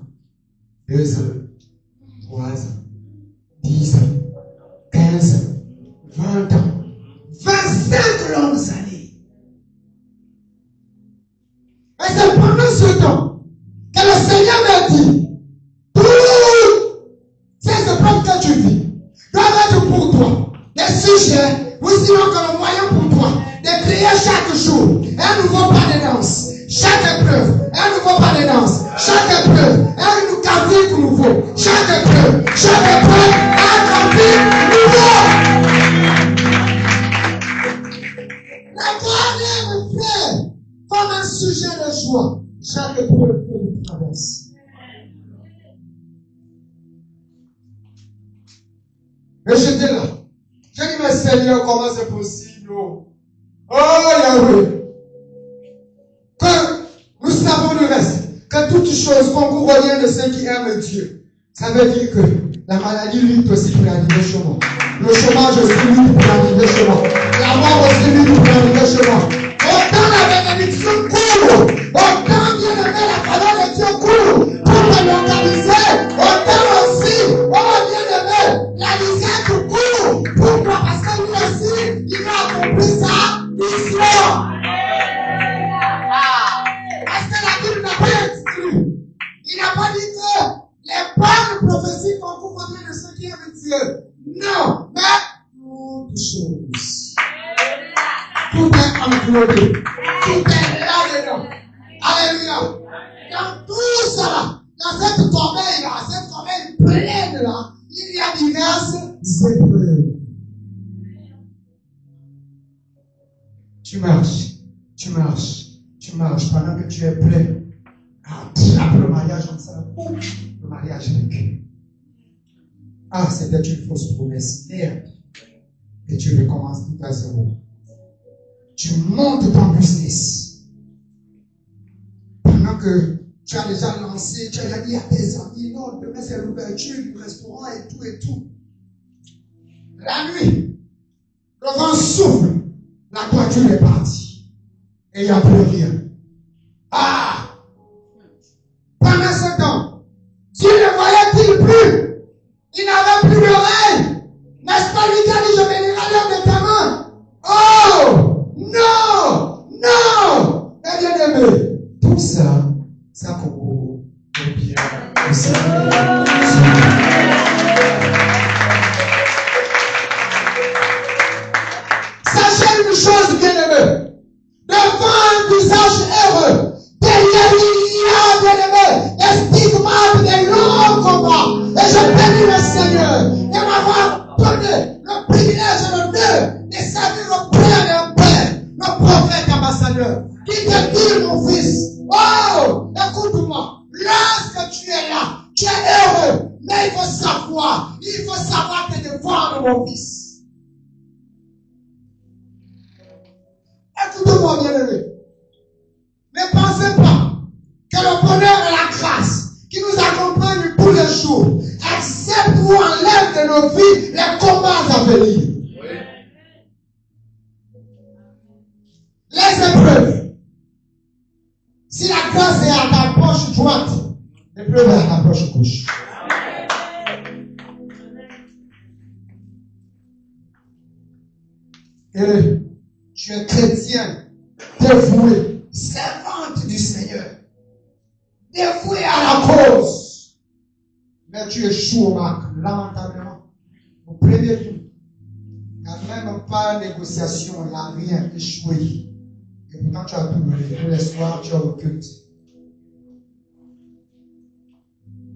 2 ans, 3 ans, 10 ans, 15 ans, 20 ans, 25 longues années. Et c'est pendant ce temps que le Seigneur m'a dit, toutes ces épreuves que tu vis doivent être pour toi des sujets, ou sinon que le moyen pour toi de créer chaque jour un nouveau pas de danse. Chaque épreuve, un nouveau pas de danse. Chaque épreuve, un chapitre nouveau. Chaque épreuve, un chapitre nouveau. La carrière est faite comme un sujet de joie. Chaque épreuve que nous traversons. Et j'étais là. J'ai dit, mais Seigneur, comment c'est possible? Oh Yahweh. Que nous savons le reste. Que toutes choses concourent au bien de ceux qui aiment Dieu. Ça veut dire que la maladie lutte aussi pour arriver chez moi. Le chômage aussi lutte pour arriver chez moi. La mort aussi lutte pour arriver chez moi. Autant la bénédiction court. Autant bien aimé la parole de Dieu court. Pour me localiser. Autant aussi, oh bien aimé, la misère court. Pourquoi? Parce que lui aussi, il a accompli sa mission. Parce que la Bible n'a pas exclu. Il n'a pas dit que les bonnes prophéties concourent au bien de ceux qui aiment Dieu. Non, mais toutes choses. Tout est englobé. Tout est là-dedans. Alléluia. Dans tout cela, dans cette corbeille pleine là, il y a diverses épreuves. Tu marches pendant que tu es prêt à attraper le mariage en ça. Le mariage est vécu. Ah, c'était une fausse promesse. Merde. Et tu recommences tout à zéro. Tu montes ton business. Pendant que tu as déjà lancé, tu as déjà dit à tes amis, non, demain c'est l'ouverture du restaurant et tout. La nuit, le vent souffle, la toiture est partie. Et il n'y a plus rien. Ah! Pendant ce temps, Dieu ne voyait-il plus? Il n'avait plus d'oreille. N'est-ce pas lui qui a dit, je bénirai l'homme de ta main? Oh! Non! Et bien aimé, tout ça, ça concourt au bien au Seigneur. Sachez une chose, bien aimé. Devant un visage heureux, derrière il y a, bien aimé, des stigmates, des longs combats. Et je bénis le Seigneur de m'avoir donné le privilège et l'honneur de servir le Père et le Père, le prophète ambassadeur, qui te dit, mon fils, oh, écoute-moi, lorsque tu es là, tu es heureux, mais il faut savoir te défendre, mon fils. Écoute-moi, bien-aimé. Ne pensez pas que le bonheur et la grâce qui nous accompagnent tous les jours acceptent ou enlèvent de nos vies les combats à venir. Oui. Les épreuves. Si la grâce est à ta poche droite, l'épreuve est à ta poche gauche. Et tu Tu es chrétien, dévoué, servante du Seigneur, dévoué à la cause. Mais tu échoues au marque, lamentablement. Au premier tour, il n'y a même pas de négociation, il n'y a rien, échoué. Et pourtant tu as tout donné. Tous les soirs, tu as au culte.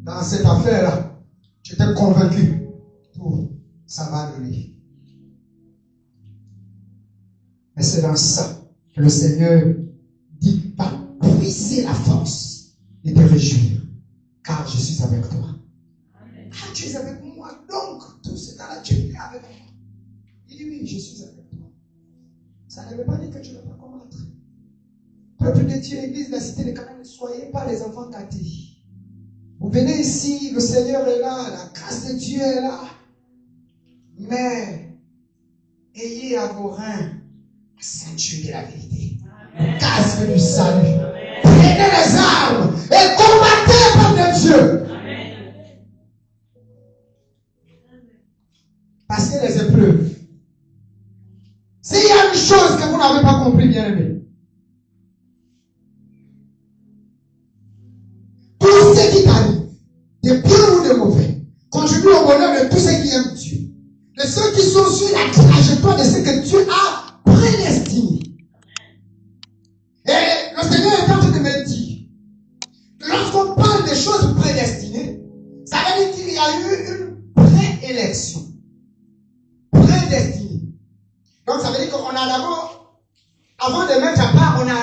Dans cette affaire-là, tu étais convaincu. Tout, ça va donner. Mais c'est dans ça que le Seigneur dit, va puiser la force et te réjouir, car je suis avec toi. Ah, tu es avec moi, donc tout ce temps-là, tu es avec moi. Il dit, oui, je suis avec toi. Ça ne veut pas dire que tu ne vas pas combattre. Peuple de Dieu, Église de la cité de Canaan, ne soyez pas les enfants gâtés. Vous venez ici, le Seigneur est là, la grâce de Dieu est là. Mais ayez à vos reins la ceinture de la vérité, le casque du salut. Prenez les armes et combattez par de Dieu. Parce que les épreuves, s'il y a une chose que vous n'avez pas compris, bien aimé, tout ce qui t'arrive, de bien ou de mauvais, contribue au bonheur de tous ceux qui aiment Dieu, de ceux qui sont sur la trajectoire de ce que Dieu a prédestiné. Et le Seigneur est en train de me dire que lorsqu'on parle des choses prédestinées, ça veut dire qu'il y a eu une préélection. Prédestiné. Donc ça veut dire qu'on a d'abord, avant de mettre à part, on a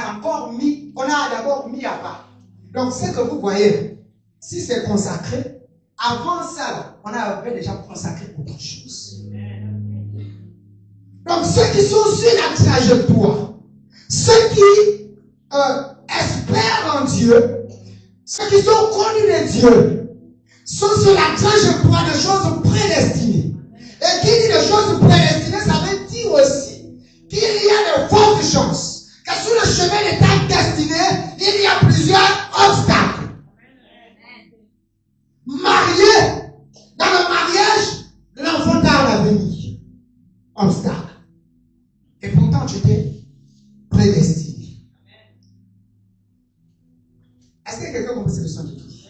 d'abord mis à part. Donc ce que vous voyez, si c'est consacré, avant ça, on avait déjà consacré autre chose. Donc ceux qui sont sur la trajectoire, ceux qui espèrent en Dieu, ceux qui sont connus de Dieu, sont sur la trajectoire de choses prédestinées. Et qui dit de choses prédestinées, ça veut dire aussi qu'il y a de fortes chances que sur le chemin de ta destinée, il y a plusieurs obstacles. Marié, dans le mariage, l'enfantage va venir. Obstacle. Et pourtant, tu étais prédestiné. Est-ce que quelqu'un comprend ce que je dis?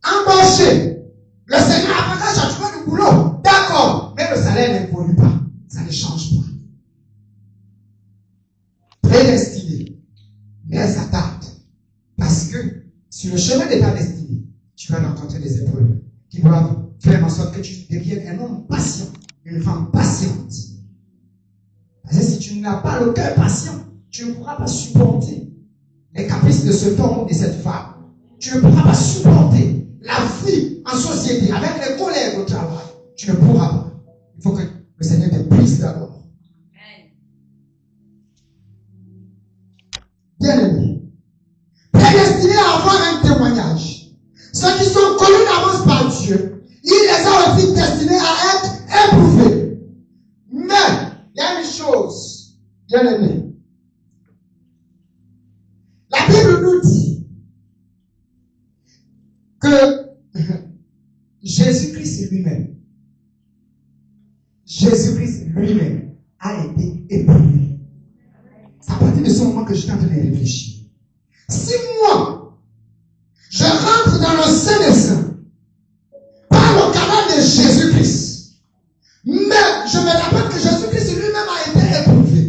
Embauché. Le Seigneur a fait un changement de boulot. D'accord. Mais le salaire n'évolue pas. Ça ne change pas. Prédestiné. Mais ça tarde. Parce que sur le chemin de ta destinée, tu vas rencontrer des épreuves qui doivent faire en sorte que tu deviennes un homme patient, une femme patiente. Parce que si tu n'as pas le cœur patient, tu ne pourras pas supporter les caprices de cet homme ou de cette femme. Tu ne pourras pas supporter la vie en société avec les collègues au travail. Tu ne pourras pas. Il faut que le Seigneur te puisse d'abord. Bien aimé, prédestinés à avoir un témoignage. Ceux qui sont connus d'avance par Dieu, il les a aussi destinés à être éprouvés. Mais, il y a une chose, bien aimé. La Bible nous dit que Jésus-Christ lui-même a été éprouvé. C'est à partir de ce moment que je suis en train de réfléchir. Si moi, je rentre dans le sein des saints par le canal de Jésus-Christ, mais je me rappelle que Jésus-Christ lui-même a été éprouvé.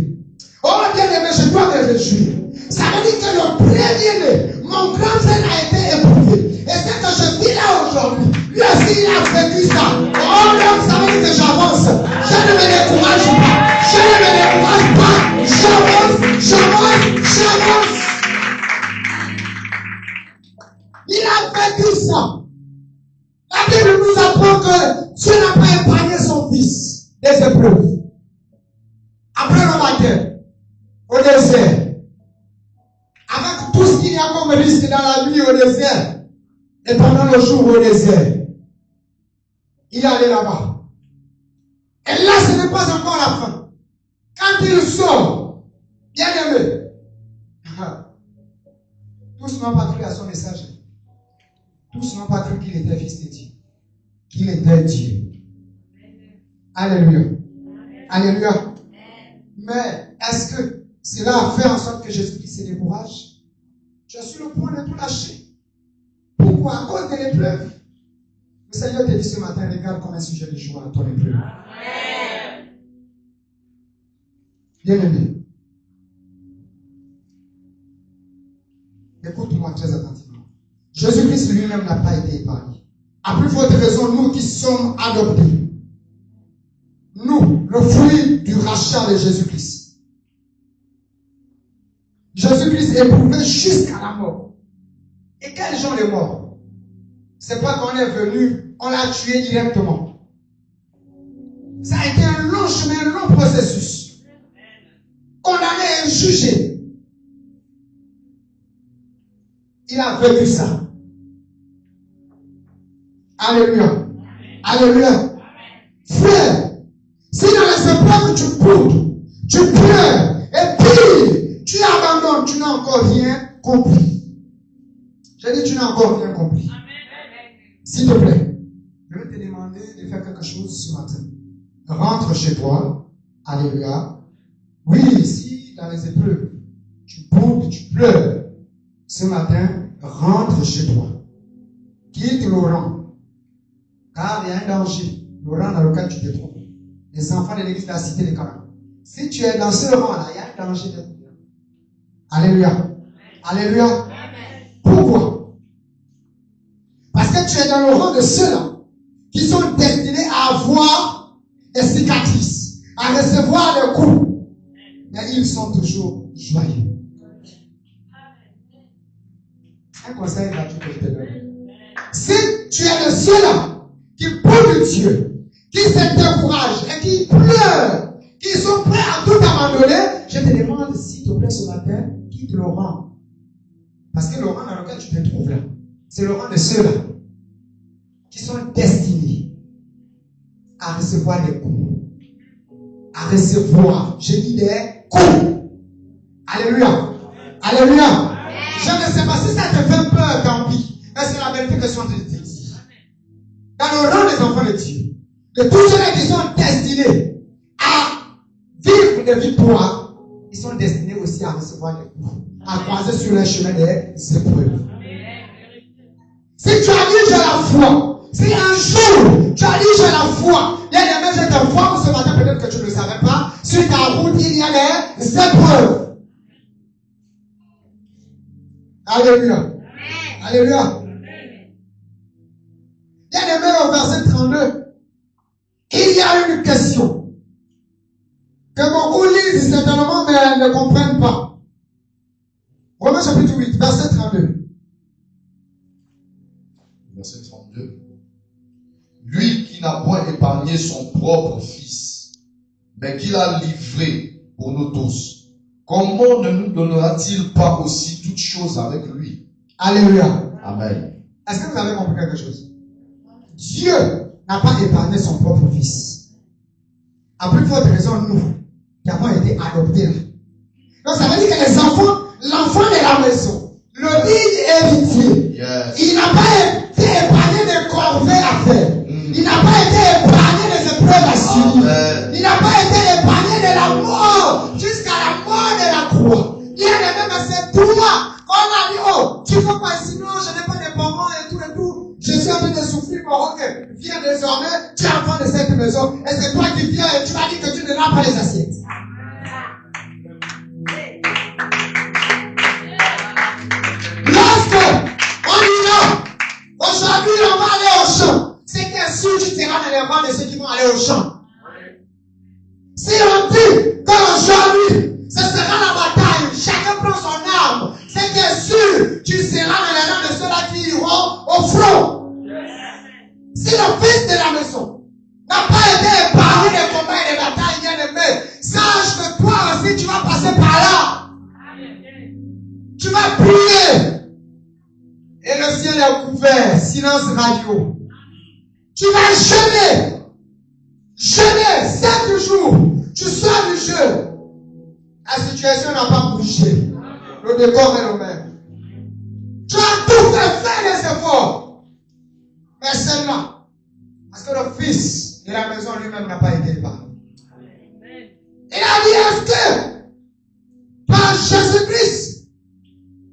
Oh bien aimé, je dois me réjouir. Ça veut dire que le premier-né, mon grand frère a été éprouvé. Et ce que je vis là aujourd'hui, lui aussi il a vécu ça. Oh donc ça veut dire que j'avance. Je ne me décourage pas. Je ne me décourage pas. J'avance. Il a vécu ça. La Bible nous apprend que Dieu n'a pas épargné son fils des épreuves. Après le matin, au désert, avec tout ce qu'il y a comme risque dans la nuit au désert, et pendant le jour au désert, il est allé là-bas. Et là, ce n'est pas encore la fin. Quand il sort, bien aimé, tous n'ont pas cru à son message. Tous n'ont pas cru qu'il était fils de Dieu. Qu'il était Dieu. Alléluia. Alléluia. Mais est-ce que cela a fait en sorte que Jésus-Christ se décourage? Je suis sur le point de tout lâcher. Pourquoi? À cause de l'épreuve. Le Seigneur te dit ce matin, regarde comme un sujet de joie à ton épreuve. Bien aimé, écoute-moi très attentivement. Jésus-Christ lui-même n'a pas été épargné. À plus forte raison, nous qui sommes adoptés, nous, le fruit du rachat de Jésus-Christ. Jésus-Christ est éprouvé jusqu'à la mort. Et quel genre de mort? C'est pas qu'on est venu, on l'a tué directement. Ça a été un long chemin, un long processus. Condamné et jugé. Il a vécu ça. Alléluia. Alléluia. Frère, si dans les épreuves tu boudes, tu pleures, et puis tu abandonnes, tu n'as encore rien compris. J'ai dit, tu n'as encore rien compris. S'il te plaît, je vais te demander de faire quelque chose ce matin. Rentre chez toi. Alléluia. Oui, si dans les épreuves, tu boudes, tu pleures, ce matin, rentre chez toi. Quitte le rang. Car il y a un danger. Le rang dans lequel tu te trouves. Les enfants de l'église de la cité de Canaan. Si tu es dans ce rang-là, il y a un danger d'être là. Alléluia. Alléluia. Pourquoi? Parce que tu es dans le rang de ceux-là qui sont destinés à avoir des cicatrices, à recevoir des coups. Mais ils sont toujours joyeux. Un conseil gratuit que je te donne. Si tu es de ceux-là qui boudent Dieu, qui se découragent et qui pleurent, qui sont prêts à tout abandonner, je te demande, s'il te plaît, ce matin, quitte le rang. Parce que le rang dans lequel tu te trouves là, c'est le rang de ceux-là qui sont destinés à recevoir des coups. À recevoir, je dis des coups. Alléluia. Alléluia. Je ne sais pas si ça te fait peur, tant pis. Mais c'est la vérité que je suis en train de te dire. Dans le rang des enfants de Dieu, de tous ceux qui sont destinés à vivre des victoires, ils sont destinés aussi à recevoir des coups, à croiser sur le chemin des épreuves. Si tu as dit j'ai la foi, si un jour tu as dit j'ai la foi, bien aimé, je t'informe ce matin, peut-être que tu ne le savais pas, sur ta route il y a des épreuves. Alléluia. Alléluia. Bien aimé, au verset 32, il y a une question que beaucoup lisent certainement mais ne comprennent pas. Romains chapitre 8, verset 32. Verset 32. Lui qui n'a point épargné son propre fils, mais qui l'a livré pour nous tous, comment ne nous donnera-t-il pas aussi toutes choses avec lui? Alléluia. Amen. Est-ce que vous avez compris quelque chose? Dieu n'a pas épargné son propre fils. À plus forte raison, nous, qui avons été adoptés là. Donc ça veut dire que les enfants, l'enfant de la maison, le digne héritier, Yes. il n'a pas été épargné des corvées à faire. Il n'a pas été épargné des épreuves à subir. Il n'a pas été épargné de la mort jusqu'à la mort de la croix. Bien aimé, mais c'est toi qu'on a dit, oh, tu veux pas, sinon je n'ai pas de parents et tout et tout. Je suis en train de souffrir, bon, ok, viens désormais, tu es enfant de cette maison, et c'est toi qui viens et tu m'as dit que tu ne n'as pas les assiettes. Lorsque on y va, aujourd'hui on va aller au champ, c'est bien sûr tu seras dans les rangs de ceux qui vont aller au champ. Si on dit qu'aujourd'hui, ce sera la bataille, chacun prend son arme, c'est bien sûr tu seras dans les rangs de ceux-là qui iront au front. Si le fils de la maison n'a pas été épargné des combats et des batailles, bien aimé, sache que toi aussi tu vas passer par là. Tu vas prier. Et le ciel est couvert, silence radio. Tu vas jeûner. Jeûner 7 jours. Tu sors du jeu. La situation n'a pas bougé. Le décor est le même. Tu as tout fait des efforts. Mais celle-là, parce que le fils de la maison lui-même n'a pas été épargné. Il a dit, est-ce que par Jésus-Christ,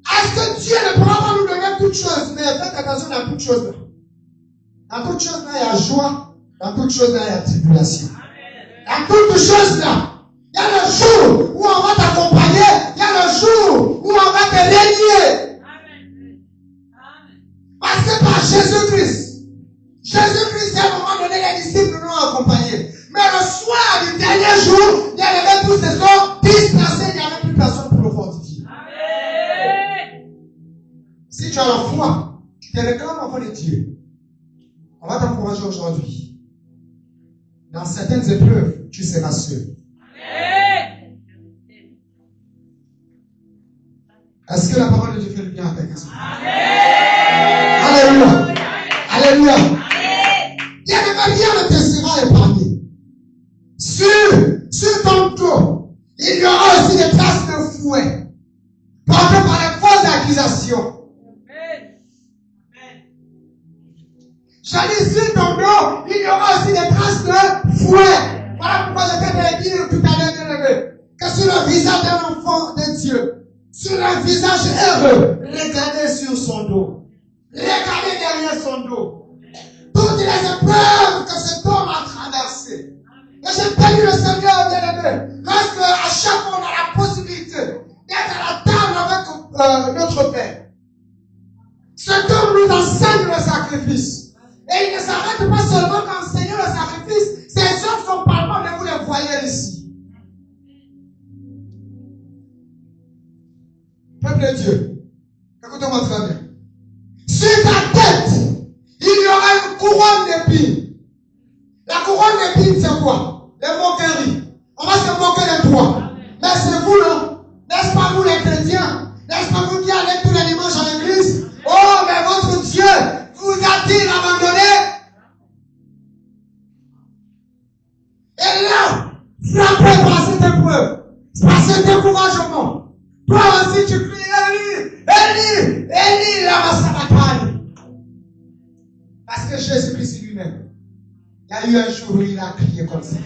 est-ce que Dieu ne pourra pas nous donner toutes choses? Mais faites attention à toutes choses. Dans toutes choses, il y a joie. Dans toutes choses, il y a tribulation. Dans toutes choses là, il y a le jour où on va t'accompagner, il y a le jour où on va te régner. Parce que par Jésus-Christ, à un moment donné, les disciples nous ont accompagnés. Mais le soir du dernier jour, il y avait tous ces hommes dispersés, il n'y avait plus personne pour le fortifier. Si tu as la foi, tu te réclames enfant de Dieu, on va t'encourager aujourd'hui. Dans certaines épreuves, tu seras seul. Est-ce que la parole de Dieu fait le bien à quelqu'un? Alléluia. Alléluia. Il y a rien ne te sera épargné. Sur ton dos, il y aura aussi des traces de fouet portées par les fausses accusations. J'ai dit, sur ton dos, il y aura aussi des traces de fouet. Voilà pourquoi je t'ai dit tout à l'heure, bien-aimé, que sur le visage d'un enfant de Dieu, sur un visage heureux, regardez sur son dos. Regardez derrière son dos. Toutes les épreuves que cet homme a traversées. Et j'ai béni le Seigneur, bien-aimé, parce qu'à chaque fois on a la possibilité d'être à la table avec notre Père. Cet homme nous enseigne le sacrifice. Et il ne s'arrête pas seulement d'enseigner le sacrifice. Ces hommes sont palpables et vous les voyez ici. Peuple de Dieu, écoutez-moi très bien. Sur ta tête, il y aura une couronne d'épines. La couronne d'épines, c'est quoi? Les moqueries. On va se moquer de toi. Mais c'est vous, non? N'est-ce pas vous les chrétiens? N'est-ce pas vous qui allez tous les dimanches à l'église? Oh, mais votre Dieu vous a-t-il abandonné? Et là, frappé par cette épreuve, par ce découragement, toi aussi tu cries, Élie, Élie, lama sabachthani. Parce que Jésus-Christ lui-même, il y a eu un jour où il a crié comme ça.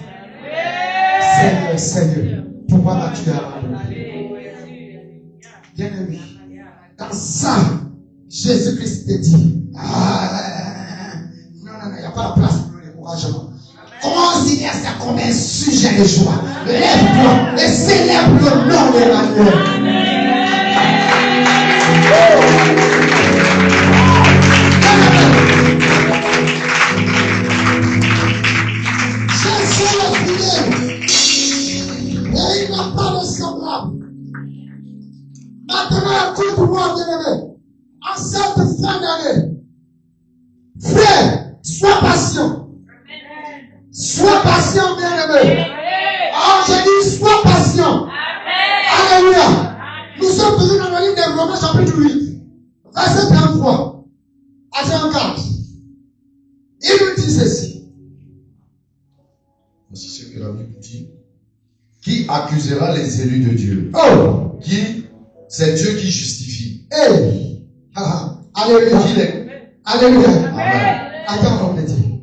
Seigneur, Seigneur, pourquoi m'as-tu abandonné? Bien-aimé, dans ça, Jésus-Christ te dit, non, il n'y a pas de place pour le découragement. Considère ça comme un sujet de joie. Lève-toi et célèbre le nom de l'Emmanuel. Jésus est fidèle et il n'a pas de semblable. Maintenant, écoute-moi, bien-aimé. En cette fin d'année, frère, sois patient. Sois patient, bien-aimé. Oh, j'ai dit, sois patient. Alléluia. Nous sommes toujours dans le livre des Romains, chapitre 8, verset 33 à 34. Il nous dit ceci. Voici ce que la Bible dit. Qui accusera les élus de Dieu? Oh! Qui? C'est Dieu qui justifie. Hey! Alléluia. Qui les... Alléluia. Amen. Attends, on me dit.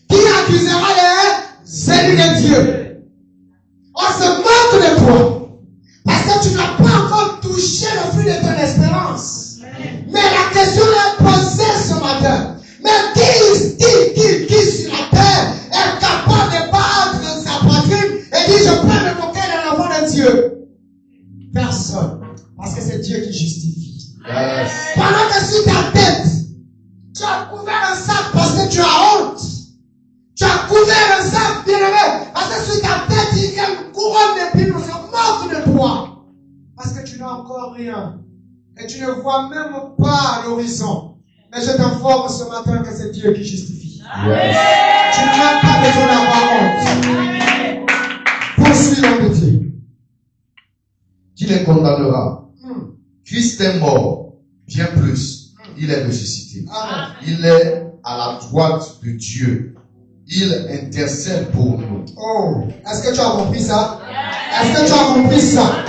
Qui accusera les élus de Dieu? On se moque de toi. Parce que tu n'as pas encore touché le fruit de ton espérance. Mais la question est posée ce matin. Mais qui sur la terre est capable de battre sa poitrine et dit je peux me moquer de l'enfant de Dieu? Personne. Parce que c'est Dieu qui justifie. Yes. Pendant que sur ta tête, tu as couvert un sac parce que tu as honte. Tu as couvert un sac, bien-aimé, parce que sur ta tête, il y a une couronne d'épines, on se moque de toi. Parce que tu n'as encore rien. Et tu ne vois même pas l'horizon. Mais je t'informe ce matin que c'est Dieu qui justifie. Yes. Tu n'as pas besoin d'avoir honte. Poursuis l'homme de Dieu. Qui les condamnera? Christ est mort, bien plus, il est ressuscité. Amen. Il est à la droite de Dieu. Il intercède pour nous. Oh, est-ce que tu as compris ça? Est-ce que tu as compris ça?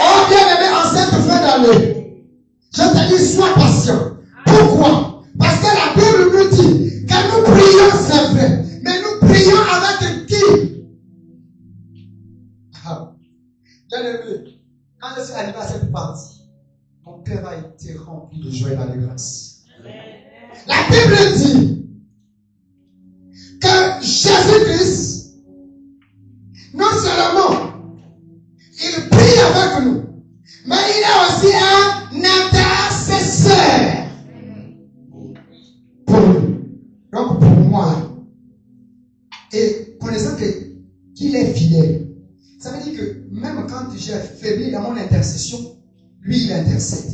Oh, bien aimé, en cette fin d'année, je te dis, sois patient. Pourquoi? Parce que la Bible nous dit que nous prions, c'est vrai, mais nous prions avec qui? veut dire que Jésus-Christ, non seulement il prie avec nous, mais il est aussi un intercesseur pour nous. Donc pour moi, et connaissant qu'il est fidèle, ça veut dire que même quand j'ai faibli dans mon intercession, lui il intercède.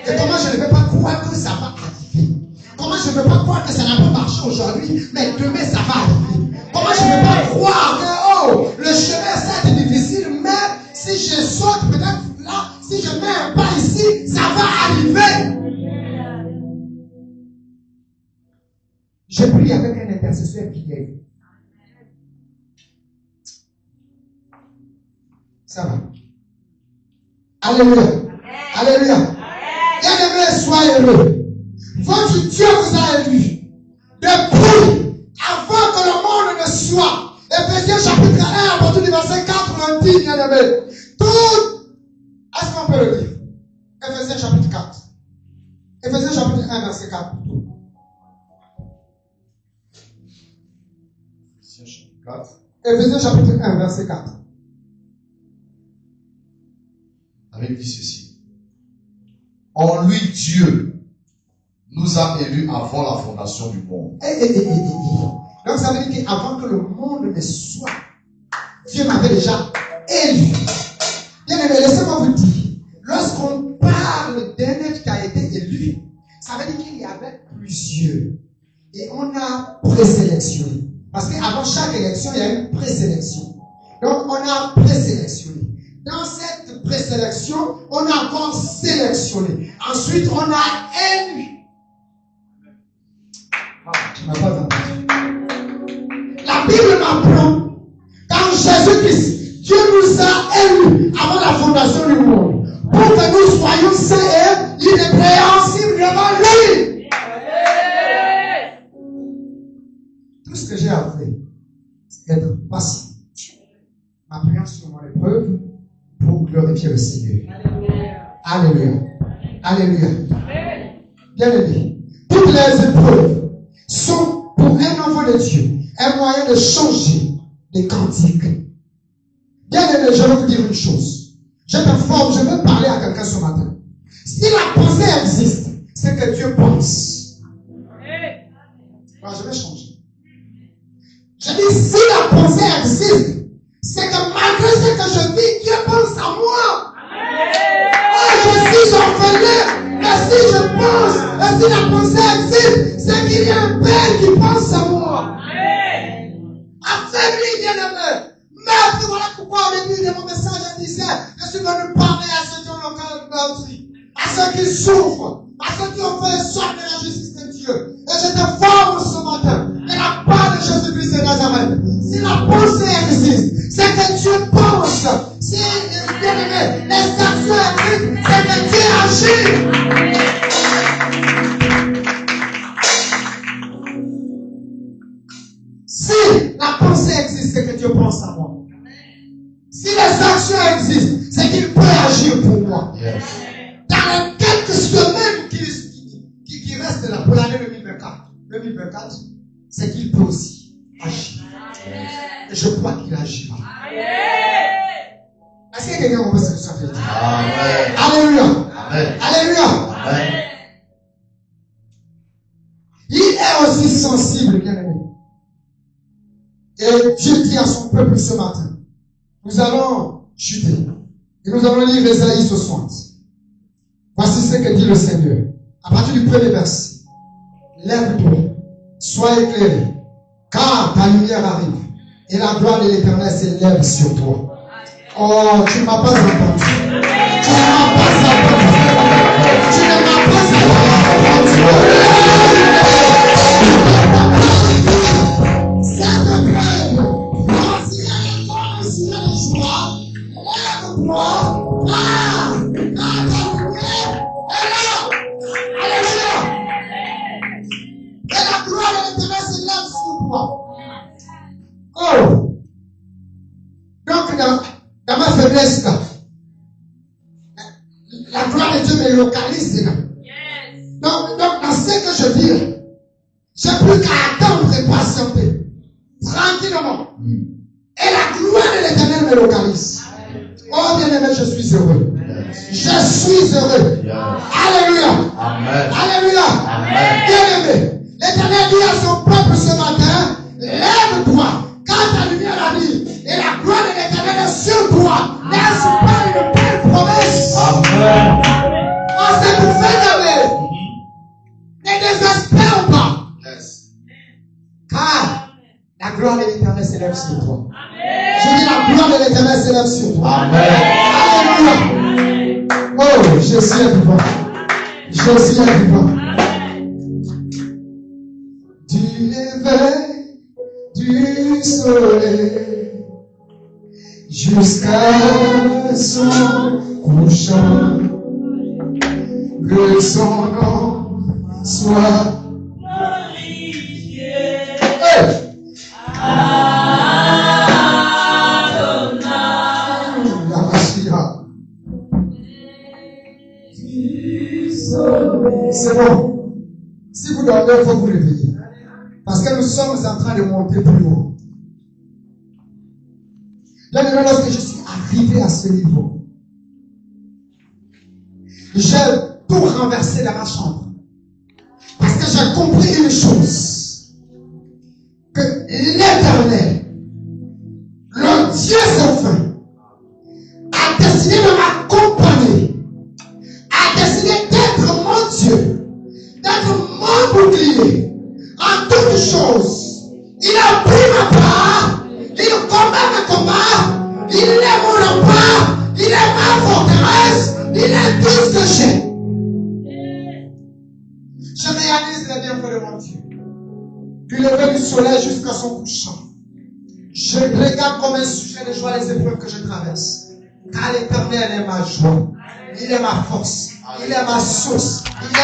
Et comment je ne peux pas croire que ça va arriver? Comment je ne peux pas croire que ça n'a pas marché aujourd'hui, mais demain ça va arriver? Comment je ne peux pas croire que, le chemin c'est difficile, mais si je saute peut-être là, si je mets un pas ici, ça va arriver? Je prie avec un intercesseur fidèle. Ça va. Alléluia. Alléluia. Bien-aimés, soyez heureux. Votre Dieu vous a élu depuis avant que le monde ne soit. Éphésiens chapitre 1, à partir du verset 4, on dit, bien-aimés, tout. Est-ce qu'on peut le dire? Éphésiens chapitre 4. Éphésiens chapitre 1, verset 4. Éphésiens chapitre 1, verset 4. Avec dit ceci. En lui, Dieu nous a élus avant la fondation du monde. Donc ça veut dire qu'avant que le monde ne soit, Dieu m'avait déjà élu. Bien aimé, laissez-moi vous dire, lorsqu'on parle d'un être qui a été élu, ça veut dire qu'il y avait plusieurs. Et on a présélectionné. Parce qu'avant chaque élection, il y a une présélection. Donc on a présélectionné. Dans cette présélection, on a encore sélectionné. Ensuite, on a élu. Tu n'as pas entendu. La Bible m'apprend, dans Jésus-Christ, Dieu nous a élus avant la fondation du monde, pour que nous soyons saints et irrépréhensibles devant lui. Tout ce que j'ai à faire, c'est être patient. Ma prière sur mon épreuve, pour glorifier le Seigneur. Alléluia. Alléluia. Bien aimé, toutes les épreuves sont pour un enfant de Dieu un moyen de changer des cantiques. Bien aimé, je vais vous dire une chose. Je veux parler à quelqu'un ce matin. Si la pensée existe, c'est que Dieu pense. Alors, je vais changer. Je dis, si la pensée existe, c'est que malgré ce que je vis, Dieu pense à moi. Oh, je suis orphelin, mais si je pense, et si la pensée existe, c'est qu'il y a un Père qui pense à moi. Affaibli, bien-aimé. Mais voilà pourquoi au début de mon message, je disais, je suis venu parler à ceux qui ont le cœur meurtri, à ceux qui souffrent, à ceux qui ont fait sorte de la justice de Dieu. Et je te forme ce matin, de la part de Jésus-Christ de Nazareth. Si la pensée existe, c'est que Dieu pense. Si, bien aimé, les actions existent, c'est que Dieu agit. Si la pensée existe, c'est que Dieu pense à moi. Si les actions existent, c'est qu'il peut agir pour moi. Yes. Dans les quelques semaines qui restent là pour l'année 2024, c'est qu'il peut aussi agir. Et je crois qu'il agira. Est-ce qu'il y a quelqu'un qui veut ce que ça veut dire? Amen. Alléluia. Amen. Alléluia. Amen. Il est aussi sensible, bien aimé. Et Dieu dit à son peuple ce matin, nous allons chuter. Et nous allons lire Ésaïe 60. Voici ce que dit le Seigneur. À partir du premier verset. Lève-toi, sois éclairé, car ta lumière arrive. Et la gloire de l'Éternel s'élève sur toi. Oh, tu ne m'as pas entendu. Tu ne m'as pas entendu. Tu ne m'as pas entendu. Cette grève, voici la joie, voici la joie. Lève-toi. Ah, ta lumière est là. Alléluia. Et la gloire de l'Éternel s'élève sur toi. Oh. Donc, dans ma faiblesse, là, la gloire de Dieu me localise là. Donc, dans ce que je vis, J'ai plus qu'à attendre et patienter. Tranquillement. Et la gloire de l'Éternel me localise. Oh bien-aimé, je suis heureux. Je suis heureux. Alléluia. Amen. Alléluia. Amen. Bien-aimé, l'Éternel dit à son peuple ce matin, lève-toi, quand ta lumière arrive, et la gloire de l'Éternel est sur toi. N'est-ce pas une belle promesse? Amen. Oh, c'est pour faire d'aimer. Ne désespère pas. Car la gloire de l'Éternel s'élève sur toi. Je dis la gloire de l'Éternel s'élève sur toi. Amen. Alléluia. Oh, Jésus est vivant. Jésus est vivant. Du lever du soleil jusqu'à son couchant, que son nom soit glorifié. hey! C'est bon. Si vous dormez, il faut vous réveiller. Parce que nous sommes en train de monter plus haut. Là, lorsque je suis arrivé à ce niveau, j'ai tout renversé dans ma chambre. Parce que j'ai compris une chose. Que l'Éternel, le Dieu sans fin, a décidé de m'accompagner. A décidé d'être mon Dieu, d'être mon bouclier en toutes choses. Il a pris ma part, il combat mes combats, il est mon rempart, il est ma forteresse, il est tout ce que j'ai. Je réalise les bienfaits de mon Dieu. Du lever du soleil jusqu'à son couchant. Je regarde comme un sujet de joie les épreuves que je traverse. Car l'Éternel est ma joie. Il est ma force. Il est ma source. Il est.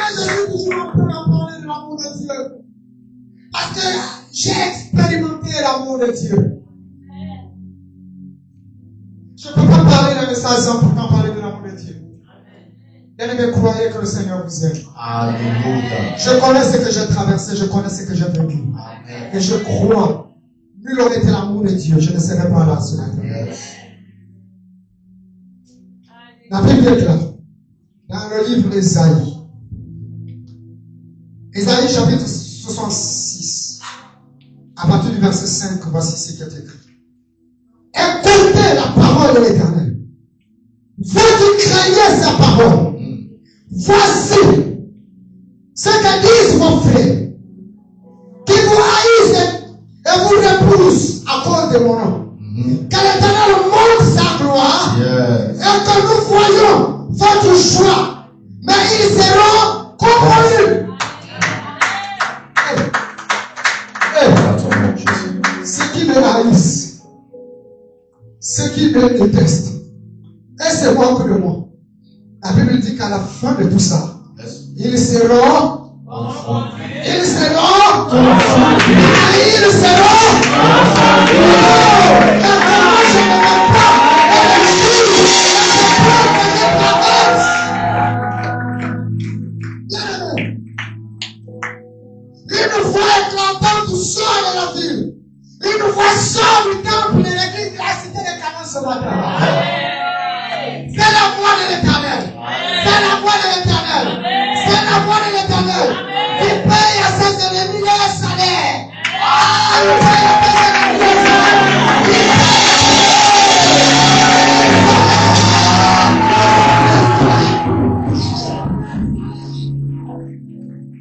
Je suis toujours en train de parler de l'amour de Dieu. Parce que j'ai expérimenté l'amour de Dieu. Je ne peux pas parler d'un message sans pourtant parler de l'amour de Dieu. Bien-aimés, croyez que le Seigneur vous aime. Alléluia. Je connais ce que j'ai traversé, je connais ce que j'ai vécu. Amen. Et je crois, nul aurait été l'amour de Dieu, je ne serais pas là ce matin. La Bible est là, dans le livre d'Ésaïe. Ésaïe chapitre 66, à partir du verset 5, voici ce qui est écrit. Écoutez la parole de l'Éternel. Vous qui craignez sa parole, voici ce que disent vos frères, qui vous haïssent et vous repoussent à cause de mon nom. Que l'Éternel montre sa gloire et que nous voyons votre joie, mais ils seront corrompus. Ceux qui me haïssent, ceux qui me détestent, et se moquent de moi. La Bible dit qu'à la fin de tout ça, ils seront confondus. Ils seront confondus. Ils seront confondus. Et vraiment, je ne veux pas une voix éclatante sort de la ville. Une voix sort du temple de l'église de la cité de Canaan ce matin. C'est la voix de l'Éternel. C'est la voix de l'Éternel. C'est la voix de l'Éternel. Qui paye à ses ennemis leur salaire. Ah, il paye à ses ennemis leur salaire.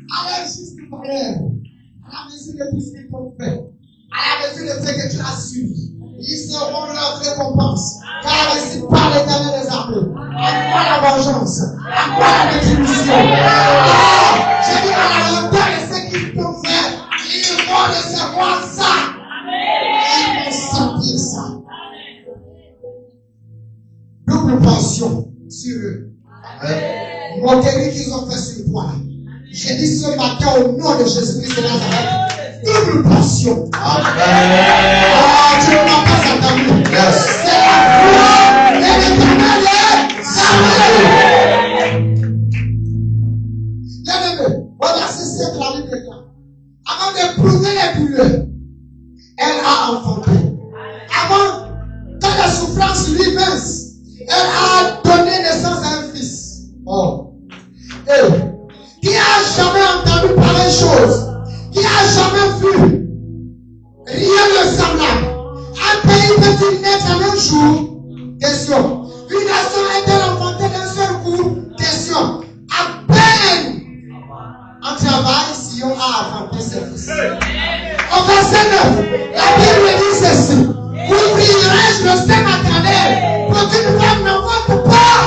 À la juste prière, à la mesure de tout ce qu'ils t'ont fait, à la mesure de ce que tu as suivi, ils seront leur récompense. Car ici par l'Éternel des armées. À quoi la vengeance? À quoi la rétribution? Je dis à la hauteur de ce qu'ils t'ont fait, ils vont recevoir ça. Ils vont sentir ça. Double pension sur eux. Moquerie qu'ils ont fait sur toi. Je dis ce matin au nom de Jésus-Christ de Nazareth, double pension. Amen. Tu ne m'as pas entendu. C'est la foi souffrance lui-même, elle a donné naissance à un fils. Oh. Et qui a jamais entendu pareille chose? Qui a jamais vu rien de semblable? Un pays peut-il naître en un jour? Question. Une nation est-elle enfantée d'un seul coup? Question. À peine en travail, Sion a enfanté ses fils. Au verset 9, la Bible dit ceci. Ouvrirai-je le sein maternel pour qu'une femme n'enfante pas?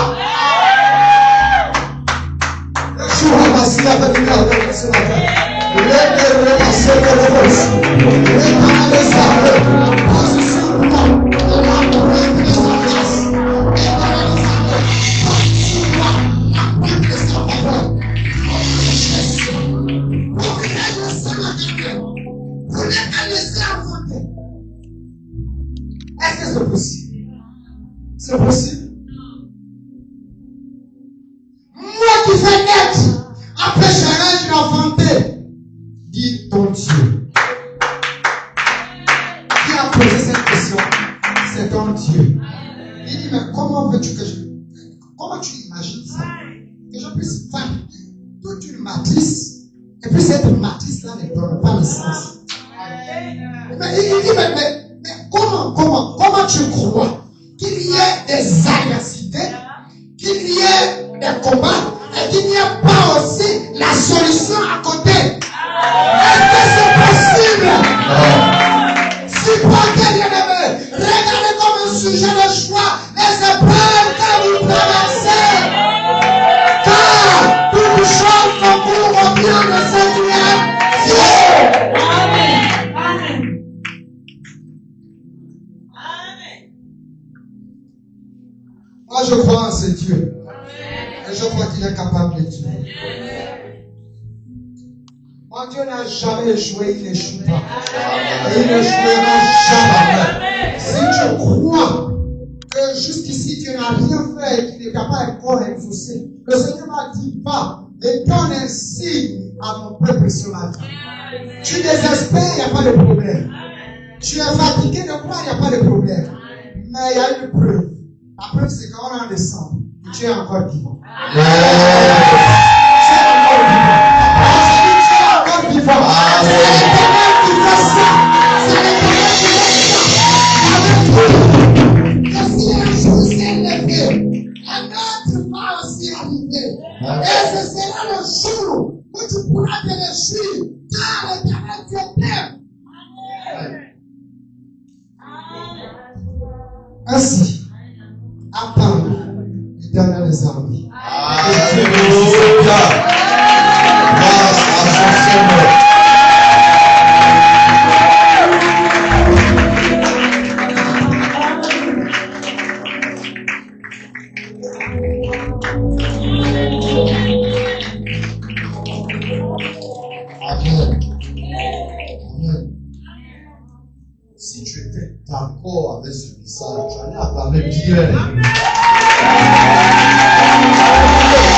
Je vous remercie avec une garde ce matin. Est-ce que c'est possible? C'est possible? Moi qui fais naître, empêcherai-je l'enfanter? Dis ton Dieu. Qui a posé cette question? C'est ton Dieu. Il dit, mais comment veux-tu que comment tu imagines ça? Que je puisse faire toute une matrice, et puis cette matrice-là ne donne pas naissance. Mais il dit, mais comment tu crois qu'il y ait des adversités, qu'il y ait des combats, et qu'il n'y ait pas aussi la solution à côté? Est-ce que c'est possible? Si pas bien aimé, regardez comme un sujet de choix les épreuves que vous traversez. Car toute chose concourt au bien de Seigneur Dieu. Amen. Moi, je crois en ce Dieu. Et je crois qu'il est capable de tout. Mon Dieu n'a jamais échoué, il n'échoue pas. Et il n'échouera jamais. Si tu crois que jusqu'ici Dieu n'a rien fait et qu'il n'est capable encore d'exaucer, le Seigneur m'a dit pas et donne un signe à mon peuple ce matin. Tu désespères, il n'y a pas de problème. Tu es fatigué de quoi, il n'y a pas de problème. Mais il y a une preuve. La preuve, c'est quand on est en décembre, tu es encore vivant. Tu es encore vivant. C'est l'Éternel qui fait ça. C'est l'Éternel qui fait ça. Avec lui, que si un jour s'est levé, un autre va aussi arriver. Et ce sera le jour où tu pourras te réjouir, car l'Éternel te t'aime. Ainsi, attends l'Éternel des armées. Alléluia. Grâce à son Seigneur. Amen. Amen. Si tu étais d'accord avec ce message, tu allais acclamer Dieu.